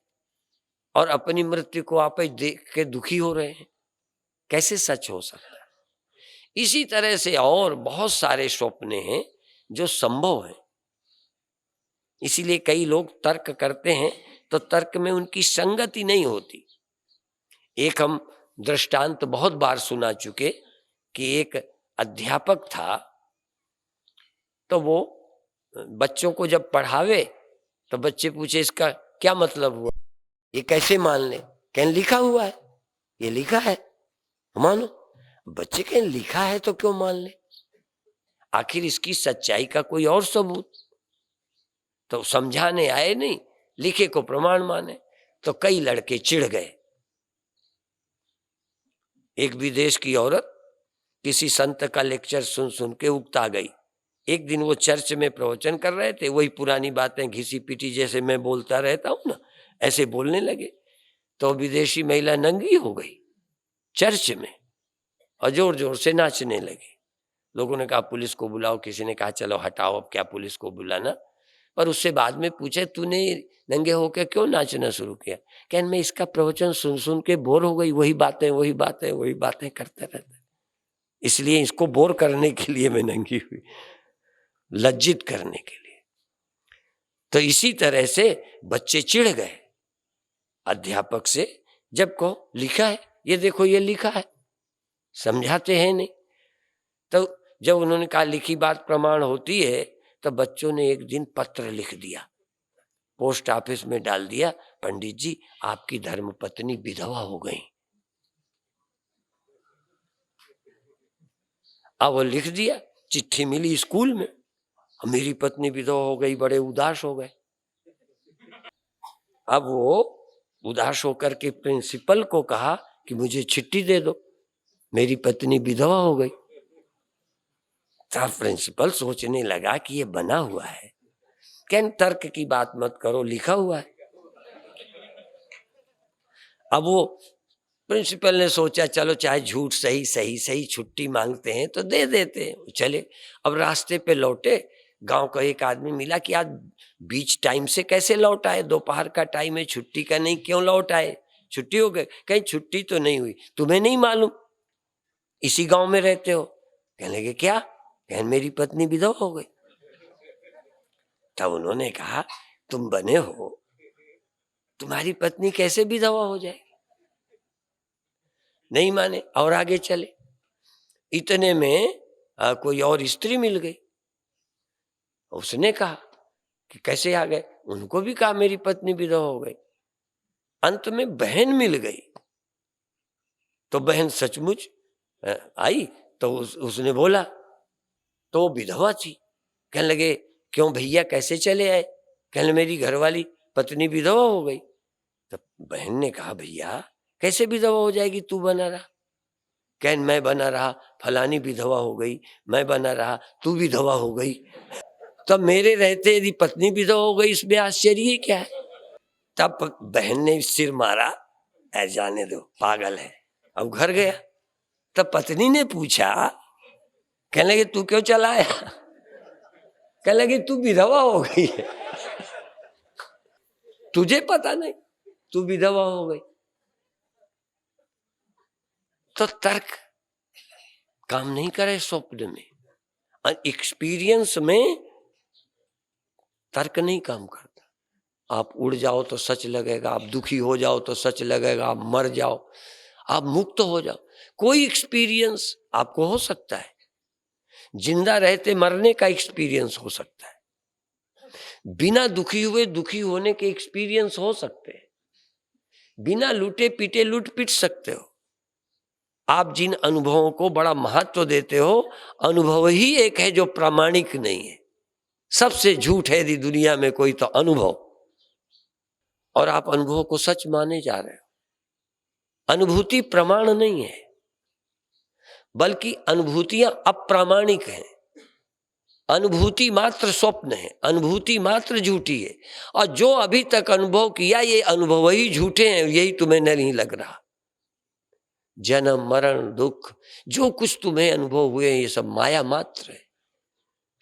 और अपनी मृत्यु को आप देख के दुखी हो रहे हैं, कैसे सच हो सकता है? इसी तरह से और बहुत सारे स्वप्ने हैं जो संभव है। इसीलिए कई लोग तर्क करते हैं तो तर्क में उनकी संगति नहीं होती। एक हम दृष्टांत बहुत बार सुना चुके कि एक अध्यापक था, तो वो बच्चों को जब पढ़ावे तो बच्चे पूछे इसका क्या मतलब हुआ, ये कैसे मान ले? कहीं लिखा हुआ है, ये लिखा है मानो। बच्चे कहीं लिखा है तो क्यों मान ले? आखिर इसकी सच्चाई का कोई और सबूत तो समझाने आए नहीं, लिखे को प्रमाण माने। तो कई लड़के चिढ़ गए। एक विदेश की औरत किसी संत का लेक्चर सुन सुन के उकता गई। एक दिन वो चर्च में प्रवचन कर रहे थे, वही पुरानी बातें घिसी पीटी जैसे मैं बोलता रहता हूं ना, ऐसे बोलने लगे। तो विदेशी महिला नंगी हो गई चर्च में और जोर जोर से नाचने लगी। लोगों ने कहा पुलिस को बुलाओ, किसी ने कहा चलो हटाओ, अब क्या पुलिस को बुलाना। पर उससे बाद में पूछे तूने नंगे होकर क्यों नाचना शुरू किया? क्या मैं इसका प्रवचन सुन सुन के बोर हो गई, वही बातें करते रहते, इसलिए इसको बोर करने के लिए मैं नंगी हुई, लज्जित करने के लिए। तो इसी तरह से बच्चे चिढ़ गए अध्यापक से, जब को लिखा है, ये देखो ये लिखा है, समझाते हैं नहीं। तो जब उन्होंने कहा लिखी बात प्रमाण होती है, तो बच्चों ने एक दिन पत्र लिख दिया, पोस्ट ऑफिस में डाल दिया, पंडित जी आपकी धर्मपत्नी विधवा हो गई। अब वो लिख दिया, चिट्ठी मिली स्कूल में, मेरी पत्नी विधवा हो गई, बड़े उदास हो गए। अब वो उदास होकर के प्रिंसिपल को कहा कि मुझे चिट्ठी दे दो, मेरी पत्नी विधवा हो गई। तब प्रिंसिपल सोचने लगा कि ये बना हुआ है, क्या तर्क की बात मत करो, लिखा हुआ है। अब वो प्रिंसिपल ने सोचा चलो चाहे झूठ सही सही सही छुट्टी मांगते हैं तो दे देते हैं, चले। अब रास्ते पे लौटे, गांव का एक आदमी मिला कि आज बीच टाइम से कैसे लौट आए, दोपहर का टाइम है, छुट्टी का नहीं, क्यों लौट आए, छुट्टी हो गई? कहीं छुट्टी तो नहीं हुई, तुम्हें नहीं मालूम, इसी गांव में रहते हो? कहने लगे क्या? कहने मेरी पत्नी विधवा हो गई। तब उन्होंने कहा तुम बने हो, तुम्हारी पत्नी कैसे विधवा हो जाएगी? नहीं माने और आगे चले। इतने में कोई और स्त्री मिल गई। उसने कहा कि कैसे आ गए? उनको भी कहा मेरी पत्नी विधवा हो गई। अंत में बहन मिल गई, तो बहन सचमुच आई, तो उसने बोला, तो विधवा थी। कहने लगे क्यों भैया कैसे चले आए? कहने मेरी घरवाली पत्नी विधवा हो गई। तो बहन ने कहा भैया कैसे विधवा हो जाएगी, तू बना रहा? कहन मैं बना रहा, फलानी विधवा हो गई, मैं बना रहा, तू विधवा हो गई। तब मेरे रहते यदि पत्नी विधवा हो गई, इसमें आश्चर्य क्या है? तब बहन ने सिर मारा, ऐ जाने दो, पागल है। अब घर गया, तब पत्नी ने पूछा, कहने लगे तू क्यों चला आया? कहने लगे तू विधवा हो गई है, तुझे पता नहीं, तू विधवा हो गई। तो तर्क काम नहीं करे स्वप्न में, एक्सपीरियंस में तर्क नहीं काम करता। आप उड़ जाओ तो सच लगेगा, आप दुखी हो जाओ तो सच लगेगा, आप मर जाओ, आप मुक्त हो जाओ, कोई एक्सपीरियंस आपको हो सकता है। जिंदा रहते मरने का एक्सपीरियंस हो सकता है, बिना दुखी हुए दुखी होने के एक्सपीरियंस हो सकते हैं, बिना लूटे पीटे लूट पीट सकते हो। आप जिन अनुभवों को बड़ा महत्व देते हो, अनुभव ही एक है जो प्रामाणिक नहीं है। सबसे झूठ है यदि दुनिया में कोई तो अनुभव, और आप अनुभव को सच माने जा रहे हो। अनुभूति प्रमाण नहीं है, बल्कि अनुभूतियां अप्रामाणिक हैं। अनुभूति मात्र स्वप्न है, अनुभूति मात्र झूठी है, और जो अभी तक अनुभव किया ये अनुभव ही झूठे हैं, यही तुम्हें नहीं लग रहा। जन्म मरण दुख जो कुछ तुम्हें अनुभव हुए ये सब माया मात्र है,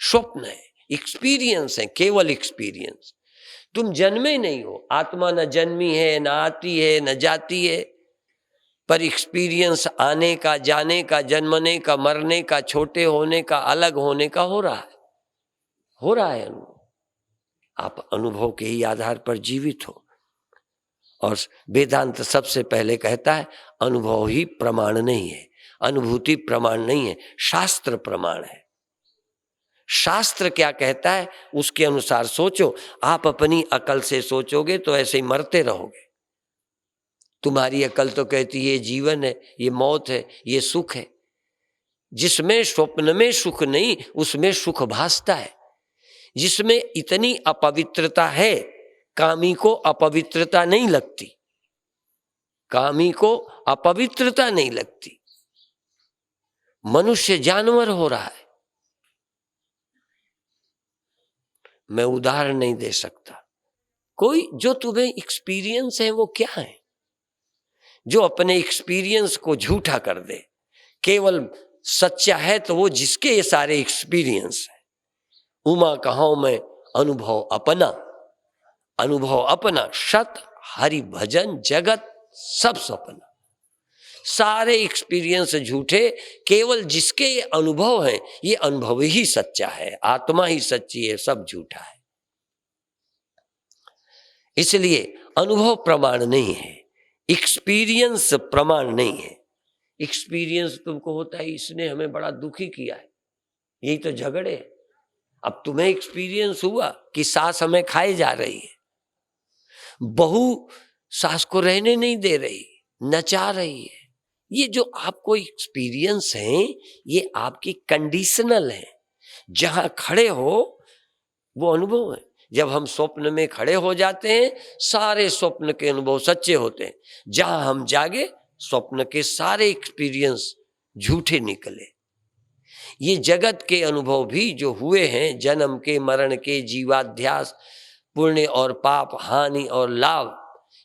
स्वप्न है, एक्सपीरियंस है, केवल एक्सपीरियंस। तुम जन्मे नहीं हो, आत्मा न जन्मी है, न आती है, न जाती है, पर एक्सपीरियंस आने का, जाने का, जन्मने का, मरने का, छोटे होने का, अलग होने का हो रहा है, हो रहा है अनुभव। आप अनुभव के ही आधार पर जीवित हो। और वेदांत सबसे पहले कहता है अनुभव ही प्रमाण नहीं है, अनुभूति प्रमाण नहीं है, शास्त्र प्रमाण है। शास्त्र क्या कहता है उसके अनुसार सोचो। आप अपनी अकल से सोचोगे तो ऐसे ही मरते रहोगे। तुम्हारी अकल तो कहती है ये जीवन है, ये मौत है, ये सुख है। जिसमें स्वप्न में सुख नहीं, उसमें सुख भासता है। जिसमें इतनी अपवित्रता है, कामी को अपवित्रता नहीं लगती, कामी को अपवित्रता नहीं लगती। मनुष्य जानवर हो रहा है। मैं उदाहरण नहीं दे सकता, कोई जो तुम्हें एक्सपीरियंस है वो क्या है, जो अपने एक्सपीरियंस को झूठा कर दे। केवल सच्चा है तो वो जिसके ये सारे एक्सपीरियंस है। उमा कहां मैं अनुभव अपना, अनुभव अपना, सत हरि भजन जगत सब सपना। सारे एक्सपीरियंस झूठे, केवल जिसके ये अनुभव है ये अनुभव ही सच्चा है, आत्मा ही सच्ची है, सब झूठा है। इसलिए अनुभव प्रमाण नहीं है, एक्सपीरियंस प्रमाण नहीं है। एक्सपीरियंस तुमको होता है इसने हमें बड़ा दुखी किया है, यही तो झगड़े। अब तुम्हें एक्सपीरियंस हुआ कि सास हमें खाए जा रही है, बहू सास को रहने नहीं दे रही, नचा रही है, ये जो आपको एक्सपीरियंस है ये आपकी कंडीशनल है। जहां खड़े हो वो अनुभव है। जब हम स्वप्न में खड़े हो जाते हैं सारे स्वप्न के अनुभव सच्चे होते हैं। जहां हम जागे स्वप्न के सारे एक्सपीरियंस झूठे निकले। ये जगत के अनुभव भी जो हुए हैं, जन्म के, मरण के, जीवाध्यास, पुण्य और पाप, हानि और लाभ,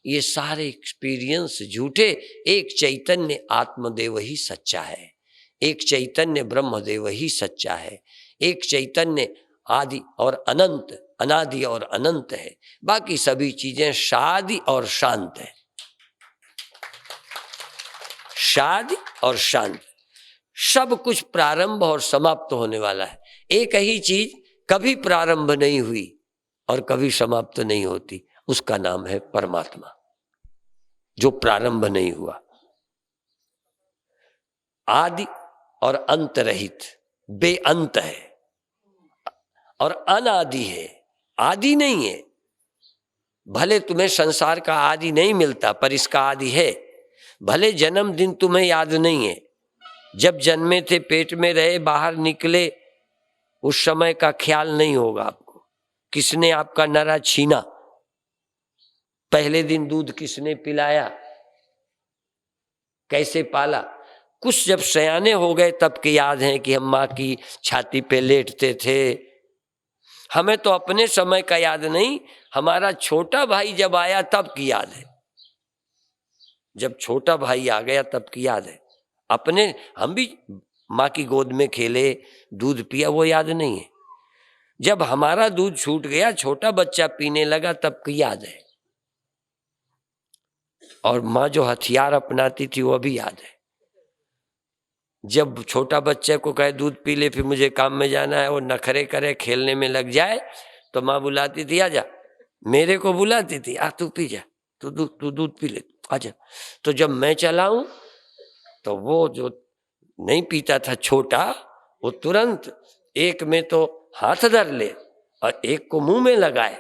ये सारे एक्सपीरियंस झूठे। एक चैतन्य आत्मदेव ही सच्चा है, एक चैतन्य ब्रह्मदेव ही सच्चा है, एक चैतन्य आदि और अनंत, अनादि और अनंत है। बाकी सभी चीजें शादी और शांत है, शादी और शांत। सब कुछ प्रारंभ और समाप्त होने वाला है। एक ही चीज कभी प्रारंभ नहीं हुई और कभी समाप्त नहीं होती, उसका नाम है परमात्मा, जो प्रारंभ नहीं हुआ, आदि और अंत रहित, बेअंत है और अनादि है, आदि नहीं है। भले तुम्हें संसार का आदि नहीं मिलता पर इसका आदि है। भले जन्मदिन तुम्हें याद नहीं है, जब जन्मे थे पेट में रहे, बाहर निकले, उस समय का ख्याल नहीं होगा आपको। किसने आपका नरा छीना, पहले दिन दूध किसने पिलाया, कैसे पाला, कुछ जब सयाने हो गए तब की याद है कि हम माँ की छाती पे लेटते थे। हमें तो अपने समय का याद नहीं, हमारा छोटा भाई जब आया तब की याद है। जब छोटा भाई आ गया तब की याद है। अपने हम भी माँ की गोद में खेले, दूध पिया, वो याद नहीं है। जब हमारा दूध छूट गया, छोटा बच्चा पीने लगा, तब की याद है। और माँ जो हथियार अपनाती थी वो भी याद है। जब छोटा बच्चे को कहे दूध पी ले, फिर मुझे काम में जाना है, वो नखरे करे, खेलने में लग जाए, तो माँ बुलाती थी आजा, मेरे को बुलाती थी, आ तू पी जा, तू दूध पी ले, आजा। तो जब मैं चलाऊं तो वो जो नहीं पीता था छोटा, वो तुरंत एक में तो हाथ धर ले और एक को मुंह में लगाए,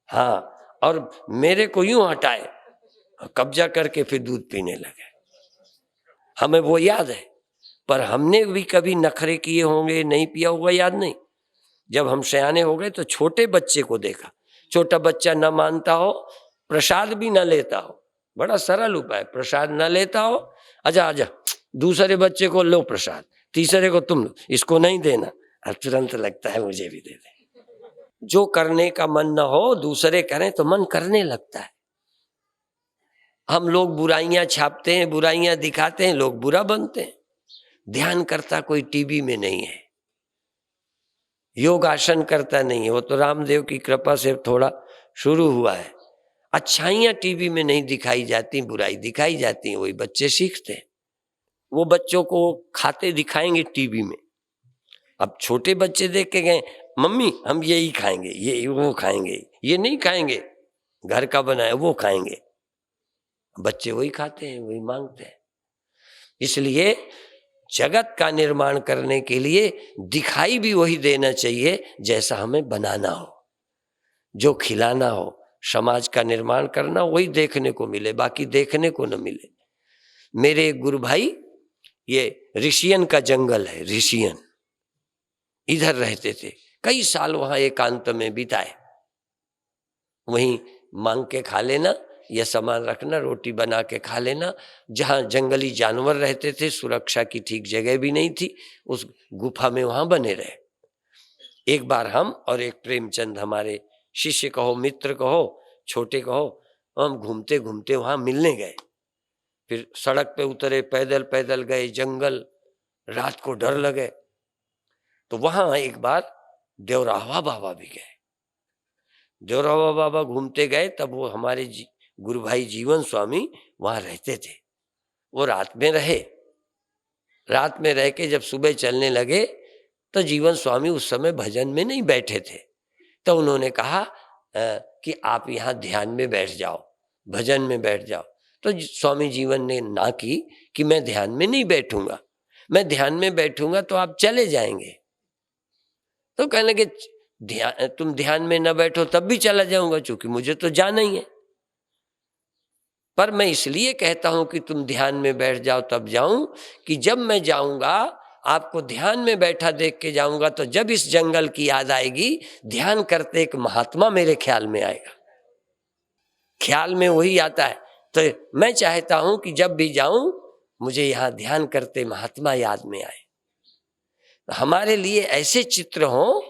हाँ, और मेरे को यूं हटाए, कब्जा करके फिर दूध पीने लगे। हमें वो याद है, पर हमने भी कभी नखरे किए होंगे, नहीं पिया होगा, याद नहीं। जब हम सयाने हो गए तो छोटे बच्चे को देखा, छोटा बच्चा न मानता हो, प्रसाद भी न लेता हो, बड़ा सरल उपाय, प्रसाद न लेता हो, आजा आजा, दूसरे बच्चे को लो प्रसाद, तीसरे को तुम लो, इसको नहीं देना, और तुरंत लगता है मुझे भी दे दे। जो करने का मन न हो दूसरे करें तो मन करने लगता है। हम लोग बुराइयां छापते हैं, बुराइयां दिखाते हैं, लोग बुरा बनते हैं। ध्यान करता कोई टीवी में नहीं है, योग आसन करता नहीं है, वो तो रामदेव की कृपा से थोड़ा शुरू हुआ है। अच्छाइयां टीवी में नहीं दिखाई जाती, बुराई दिखाई जाती है, वही बच्चे सीखते हैं। वो बच्चों को खाते दिखाएंगे टीवी में। अब छोटे बच्चे देख के गए, मम्मी हम यही खाएंगे, ये वो खाएंगे, ये नहीं खाएंगे घर का बनाया, वो खाएंगे। बच्चे वही खाते हैं, वही मांगते हैं। इसलिए जगत का निर्माण करने के लिए दिखाई भी वही देना चाहिए जैसा हमें बनाना हो, जो खिलाना हो। समाज का निर्माण करना वही देखने को मिले, बाकी देखने को न मिले। मेरे एक गुरु भाई, ये ऋषियन का जंगल है, ऋषियन, इधर रहते थे, कई साल वहां एकांत में बिताए। वहीं मांग के खा लेना या सामान रखना, रोटी बना के खा लेना। जहाँ जंगली जानवर रहते थे, सुरक्षा की ठीक जगह भी नहीं थी, उस गुफा में वहां बने रहे। एक बार हम और एक प्रेमचंद, हमारे शिष्य कहो, मित्र कहो, छोटे कहो, हम घूमते घूमते वहां मिलने गए। फिर सड़क पे उतरे, पैदल पैदल गए, जंगल, रात को डर लगे। तो वहां एक बार देवरावा बाबा भी गए। देवरावा बाबा घूमते गए, तब वो हमारे गुरु भाई जीवन स्वामी वहां रहते थे। वो रात में रहे, रात में रह के जब सुबह चलने लगे तो जीवन स्वामी उस समय भजन में नहीं बैठे थे। तो उन्होंने कहा कि आप यहाँ ध्यान में बैठ जाओ, भजन में बैठ जाओ। तो स्वामी जीवन ने ना की कि मैं ध्यान में नहीं बैठूंगा, मैं ध्यान में बैठूंगा तो आप चले जाएंगे। तो कहने लगे तुम ध्यान में न बैठो तब भी चला जाऊंगा, चूंकि मुझे तो जाना ही है। पर मैं इसलिए कहता हूं कि तुम ध्यान में बैठ जाओ तब जाऊं, कि जब मैं जाऊंगा आपको ध्यान में बैठा देख के जाऊंगा, तो जब इस जंगल की याद आएगी, ध्यान करते एक महात्मा मेरे ख्याल में आएगा, ख्याल में वही आता है। तो मैं चाहता हूं कि जब भी जाऊं मुझे यहां ध्यान करते महात्मा याद में आए। हमारे लिए ऐसे चित्र हों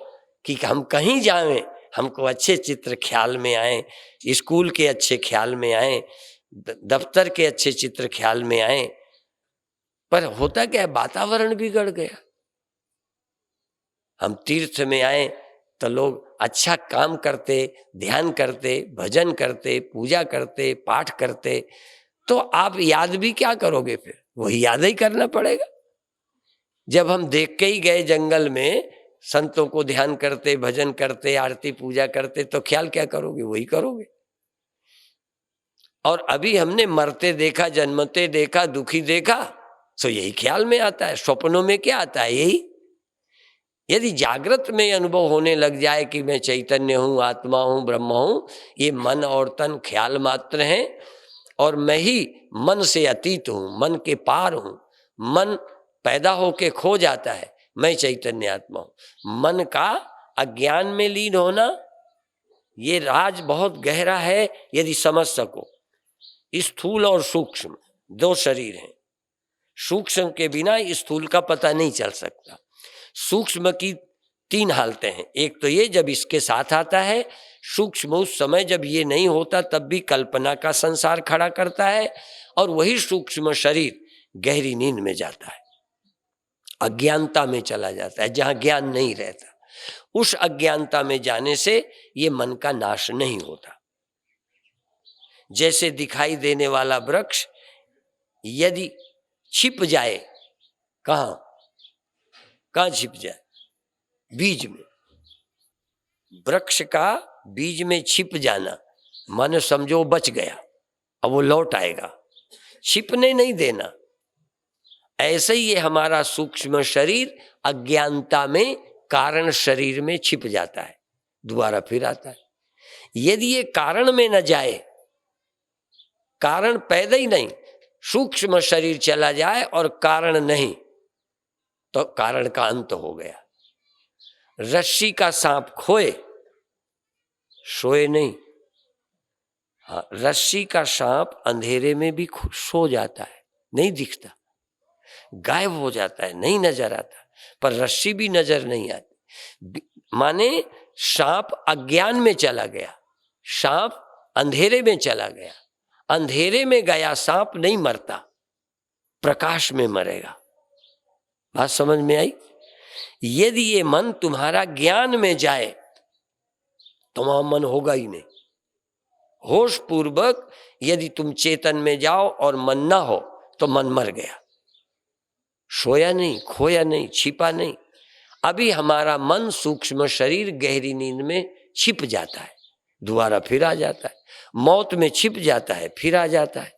कि हम कहीं जाएं हमको अच्छे चित्र ख्याल में आए, स्कूल के अच्छे ख्याल में आए, दफ्तर के अच्छे चित्र ख्याल में आए। पर होता क्या है, वातावरण बिगड़ गया। हम तीर्थ में आए तो लोग अच्छा काम करते, ध्यान करते, भजन करते, पूजा करते, पाठ करते, तो आप याद भी क्या करोगे, फिर वही याद ही करना पड़ेगा। जब हम देख के ही गए जंगल में संतों को ध्यान करते, भजन करते, आरती पूजा करते, तो ख्याल क्या करोगे, वही करोगे। और अभी हमने मरते देखा, जन्मते देखा, दुखी देखा, तो यही ख्याल में आता है। स्वप्नों में क्या आता है, यही। यदि जागृत में अनुभव होने लग जाए कि मैं चैतन्य हूँ, आत्मा हूँ, ब्रह्म हूँ, ये मन और तन ख्याल मात्र हैं, और मैं ही मन से अतीत हूँ, मन के पार हूँ। मन पैदा होके खो जाता है, मैं चैतन्य आत्मा हूँ। मन का अज्ञान में लीन होना, ये राज बहुत गहरा है। यदि समझ सको, स्थूल और सूक्ष्म दो शरीर हैं। सूक्ष्म के बिना स्थूल का पता नहीं चल सकता। सूक्ष्म की तीन हालतें हैं। एक तो ये जब इसके साथ आता है, सूक्ष्म उस समय जब ये नहीं होता तब भी कल्पना का संसार खड़ा करता है, और वही सूक्ष्म शरीर गहरी नींद में जाता है, अज्ञानता में चला जाता है, जहां ज्ञान नहीं रहता। उस अज्ञानता में जाने से ये मन का नाश नहीं होता। जैसे दिखाई देने वाला वृक्ष यदि छिप जाए, कहां कहां छिप जाए, बीज में। वृक्ष का बीज में छिप जाना माने समझो बच गया, अब वो लौट आएगा, छिपने नहीं देना। ऐसे ही ये हमारा सूक्ष्म शरीर अज्ञानता में कारण शरीर में छिप जाता है, दोबारा फिर आता है। यदि ये कारण में न जाए, कारण पैदा ही नहीं, सूक्ष्म शरीर चला जाए और कारण नहीं, तो कारण का अंत हो गया। रस्सी का सांप खोए, सोए नहीं। हाँ, रस्सी का सांप अंधेरे में भी सो जाता है, नहीं दिखता, गायब हो जाता है, नहीं नजर आता, पर रस्सी भी नजर नहीं आती। माने सांप अज्ञान में चला गया, सांप अंधेरे में चला गया। अंधेरे में गया सांप नहीं मरता, प्रकाश में मरेगा। बात समझ में आई? यदि ये मन तुम्हारा ज्ञान में जाए तो वहां मन होगा ही नहीं। होश पूर्वक यदि तुम चेतन में जाओ और मन ना हो तो मन मर गया, सोया नहीं, खोया नहीं, छिपा नहीं। अभी हमारा मन सूक्ष्म शरीर गहरी नींद में छिप जाता है, दोबारा फिर आ जाता है। मौत में छिप जाता है, फिर आ जाता है।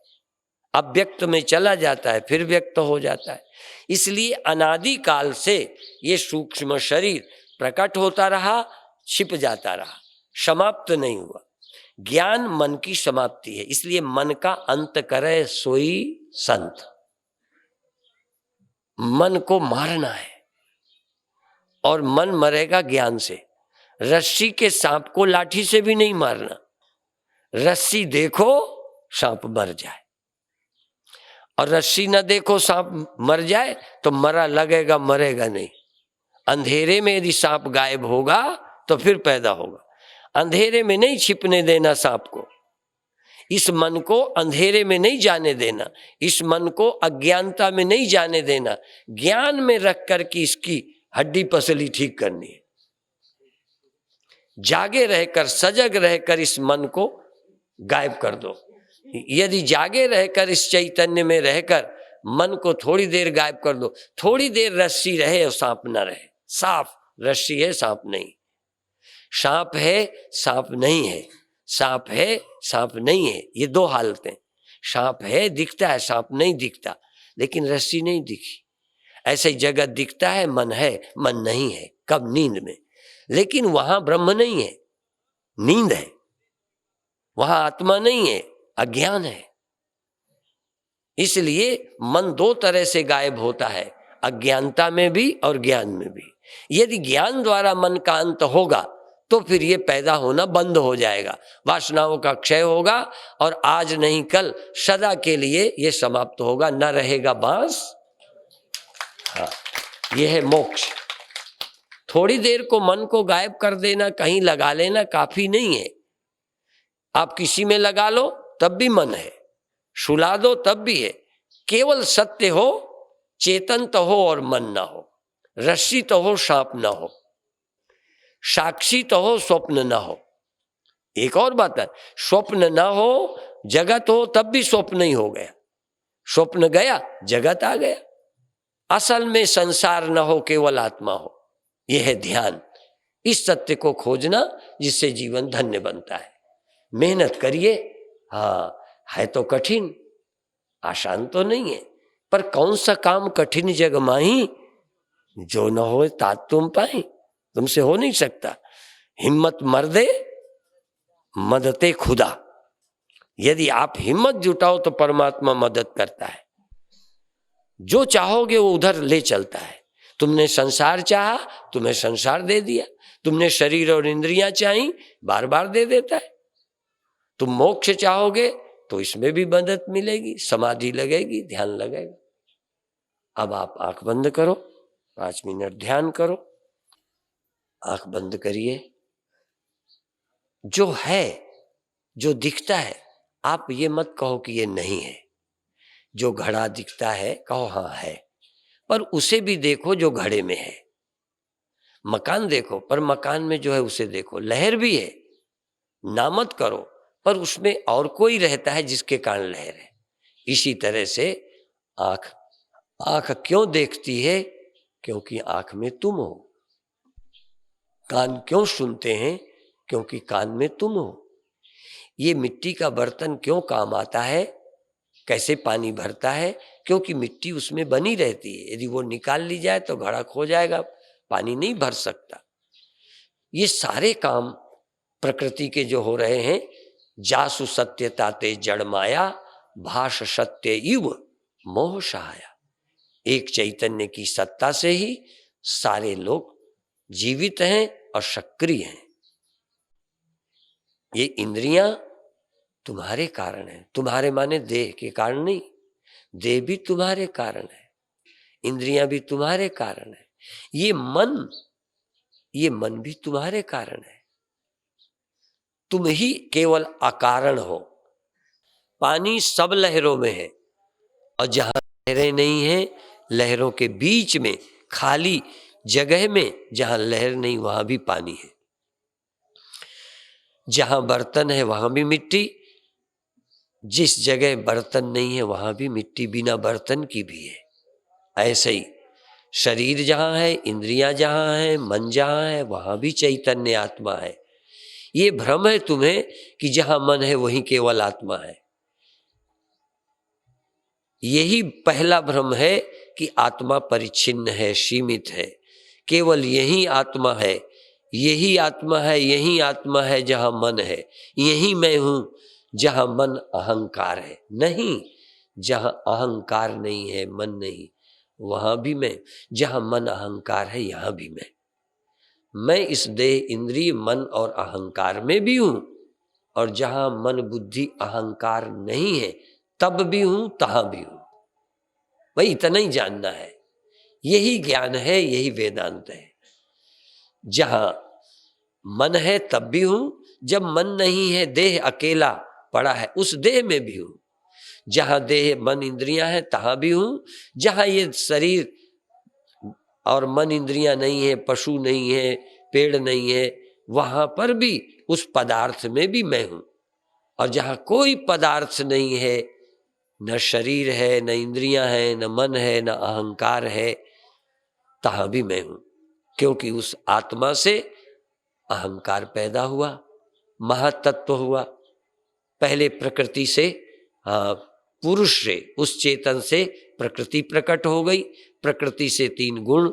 अव्यक्त में चला जाता है, फिर व्यक्त हो जाता है। इसलिए अनादि काल से ये सूक्ष्म शरीर प्रकट होता रहा, छिप जाता रहा, समाप्त नहीं हुआ। ज्ञान मन की समाप्ति है, इसलिए मन का अंत करे सोई संत। मन को मारना है, और मन मरेगा ज्ञान से। रस्सी के सांप को लाठी से भी नहीं मारना, रस्सी देखो सांप मर जाए, और रस्सी न देखो सांप मर जाए तो मरा लगेगा, मरेगा नहीं। अंधेरे में यदि सांप गायब होगा तो फिर पैदा होगा। अंधेरे में नहीं छिपने देना सांप को, इस मन को अंधेरे में नहीं जाने देना, इस मन को अज्ञानता में नहीं जाने देना। ज्ञान में रख कर के इसकी हड्डी पसली ठीक करनी है। जागे रहकर, सजग रहकर इस मन को गायब कर दो। यदि जागे रहकर इस चैतन्य में रहकर मन को थोड़ी देर गायब कर दो, थोड़ी देर रस्सी रहे और सांप न रहे, साफ रस्सी है सांप नहीं, सांप है सांप नहीं है, सांप है सांप नहीं है, ये दो हालतें। सांप है दिखता है, सांप नहीं दिखता, लेकिन रस्सी नहीं दिखी। ऐसे जगत दिखता है, मन है मन नहीं है, कब? नींद में। लेकिन वहां ब्रह्म नहीं है, नींद है, वहां आत्मा नहीं है, अज्ञान है। इसलिए मन दो तरह से गायब होता है, अज्ञानता में भी और ज्ञान में भी। यदि ज्ञान द्वारा मन का अंत होगा तो फिर ये पैदा होना बंद हो जाएगा, वासनाओं का क्षय होगा और आज नहीं कल सदा के लिए ये समाप्त होगा, न रहेगा बांस। हाँ, ये है मोक्ष। थोड़ी देर को मन को गायब कर देना, कहीं लगा लेना काफी नहीं है। आप किसी में लगा लो तब भी मन है, सुला दो तब भी है। केवल सत्य हो, चेतन तो हो और मन ना हो, रस्सी तो हो सांप ना हो, साक्षी तो हो स्वप्न ना हो। एक और बात है, स्वप्न ना हो जगत हो तब भी स्वप्न ही हो गया, स्वप्न गया जगत आ गया। असल में संसार ना हो, केवल आत्मा हो। यह है ध्यान। इस सत्य को खोजना जिससे जीवन धन्य बनता है। मेहनत करिए। हाँ, है तो कठिन, आसान तो नहीं है, पर कौन सा काम कठिन जग माही, जो न हो तात तुम पाई। तुमसे हो नहीं सकता। हिम्मत मर्दे मदते खुदा। यदि आप हिम्मत जुटाओ तो परमात्मा मदद करता है। जो चाहोगे वो उधर ले चलता है। तुमने संसार चाहा, तुम्हें संसार दे दिया। तुमने शरीर और इंद्रियां चाही, बार बार दे देता है। तुम मोक्ष चाहोगे तो इसमें भी मदद मिलेगी, समाधि लगेगी, ध्यान लगेगा। अब आप आंख बंद करो, 5 मिनट ध्यान करो। आंख बंद करिए। जो है, जो दिखता है, आप ये मत कहो कि ये नहीं है। जो घड़ा दिखता है कहो हाँ है, पर उसे भी देखो जो घड़े में है। मकान देखो पर मकान में जो है उसे देखो। लहर भी है, ना मत करो, पर उसमें और कोई रहता है जिसके कारण लहर है। इसी तरह से आंख क्यों देखती है? क्योंकि आंख में तुम हो। कान क्यों सुनते हैं? क्योंकि कान में तुम हो। ये मिट्टी का बर्तन क्यों काम आता है? कैसे पानी भरता है? क्योंकि मिट्टी उसमें बनी रहती है। यदि वो निकाल ली जाए तो घड़ा खो जाएगा, पानी नहीं भर सकता। ये सारे काम प्रकृति के जो हो रहे हैं, जासु सत्यता ते जड़ माया, भाष सत्य इव मोह सहाया। एक चैतन्य की सत्ता से ही सारे लोग जीवित हैं और सक्रिय हैं। ये इंद्रियां तुम्हारे कारण है। तुम्हारे माने देह के कारण नहीं, देह भी तुम्हारे कारण है, इंद्रियां भी तुम्हारे कारण है। ये मन भी तुम्हारे कारण है। तुम ही केवल अकारण हो। पानी सब लहरों में है, और जहां लहरें नहीं है, लहरों के बीच में खाली जगह में जहां लहर नहीं वहां भी पानी है। जहां बर्तन है वहां भी मिट्टी, जिस जगह बर्तन नहीं है वहां भी मिट्टी बिना बर्तन की भी है। ऐसे ही शरीर जहां है, इंद्रियां जहां है, मन जहां है, वहां भी चैतन्य आत्मा है। ये भ्रम है तुम्हें कि जहां मन है वहीं केवल आत्मा है। यही पहला भ्रम है कि आत्मा परिच्छिन्न है, सीमित है। केवल यही आत्मा है, यही आत्मा है, यही आत्मा है जहां मन है। यही मैं हूं जहां मन अहंकार है। नहीं, जहां अहंकार नहीं है, मन नहीं, वहां भी मैं। जहां मन अहंकार है यहां भी मैं इस देह इंद्रिय मन और अहंकार में भी हूं, और जहां मन बुद्धि अहंकार नहीं है तब भी हूं, तहां भी हूं। भाई इतना ही जानना है। यही ज्ञान है, यही वेदांत है। जहां मन है तब भी हूं, जब मन नहीं है, देह अकेला पड़ा है, उस देह में भी हूं। जहां देह मन इंद्रियां हैं तहां भी हूं। जहां ये शरीर और मन इंद्रियां नहीं है, पशु नहीं है, पेड़ नहीं है, वहां पर भी उस पदार्थ में भी मैं हूं। और जहां कोई पदार्थ नहीं है, न शरीर है, न इंद्रियां हैं, न मन है, न अहंकार है, तहां भी मैं हूं। क्योंकि उस आत्मा से अहंकार पैदा हुआ, महातत्व हुआ। पहले प्रकृति से, पुरुष से, उस चेतन से प्रकृति प्रकट हो गई। प्रकृति से 3 गुण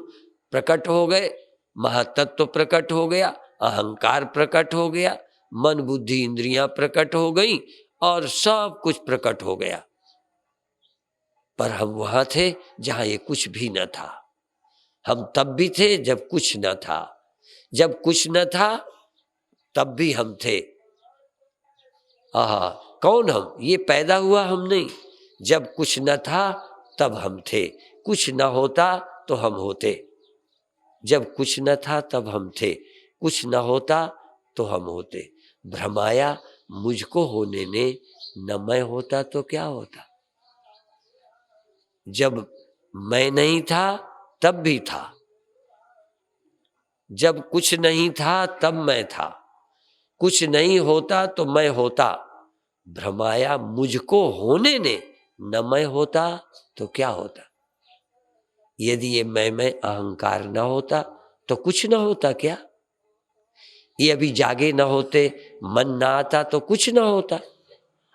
प्रकट हो गए, महातत्व प्रकट हो गया, अहंकार प्रकट हो गया, मन बुद्धि इंद्रियां प्रकट हो गई, और सब कुछ प्रकट हो गया। पर हम वहां थे जहां ये कुछ भी न था। हम तब भी थे जब कुछ न था, जब कुछ न था तब भी हम थे। आहा, कौन हम? ये पैदा हुआ हम नहीं। जब कुछ न था तब हम थे, कुछ न होता तो हम होते। जब कुछ न था तब हम थे, कुछ न होता तो हम होते। भ्रमाया मुझको होने ने, न मैं होता तो क्या होता। जब मैं नहीं था तब भी था, जब कुछ नहीं था तब मैं था, कुछ नहीं होता तो मैं होता। भ्रमाया मुझको होने ने, न मैं होता तो क्या होता। यदि ये मैं अहंकार न होता तो कुछ न होता क्या। ये अभी जागे न होते, मन ना आता तो कुछ न होता।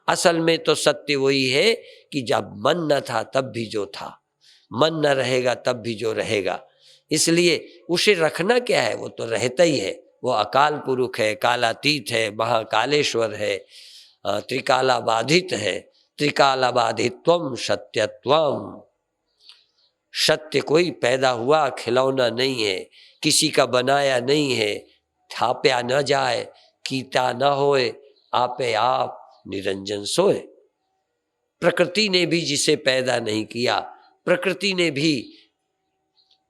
असल में तो सत्य वही है कि जब मन न था तब भी जो था, मन न रहेगा तब भी जो रहेगा। इसलिए उसे रखना क्या है, वो तो रहता ही है। वो अकाल पुरुष है, कालातीत है, महाकालेश्वर है, त्रिकालाबाधित है। त्रिकालाबाधित्वम सत्यत्वम। सत्य कोई पैदा हुआ खिलौना नहीं है, किसी का बनाया नहीं है। थाप्या न जाए, कीता न होए, आपे आप निरंजन सोए। प्रकृति ने भी जिसे पैदा नहीं किया, प्रकृति ने भी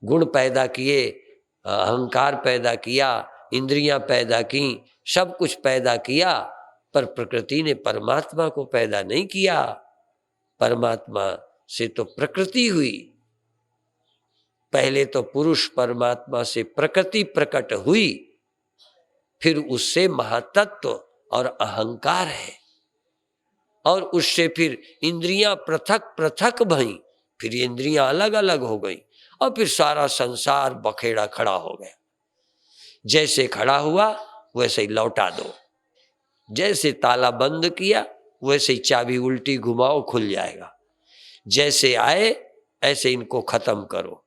गुण पैदा किए, अहंकार पैदा किया, इंद्रियां पैदा की, सब कुछ पैदा किया, पर प्रकृति ने परमात्मा को पैदा नहीं किया। परमात्मा से तो प्रकृति हुई। पहले तो पुरुष परमात्मा से प्रकृति प्रकट हुई, फिर उससे महातत्व और अहंकार है, और उससे फिर इंद्रियां पृथक पृथक भई, फिर इंद्रियां अलग अलग हो गई, और फिर सारा संसार बखेड़ा खड़ा हो गया। जैसे खड़ा हुआ वैसे ही लौटा दो, जैसे ताला बंद किया वैसे ही चाबी उल्टी घुमाओ खुल जाएगा। जैसे आए ऐसे इनको खत्म करो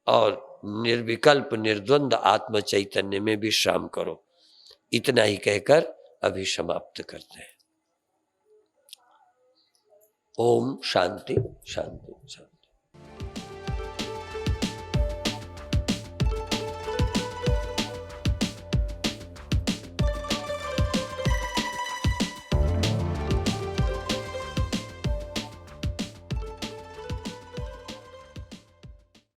और निर्विकल्प निर्द्वंद आत्म चैतन्य में विश्राम करो। इतना ही कहकर अभी समाप्त करते हैं। ओम शांति शांति शांति।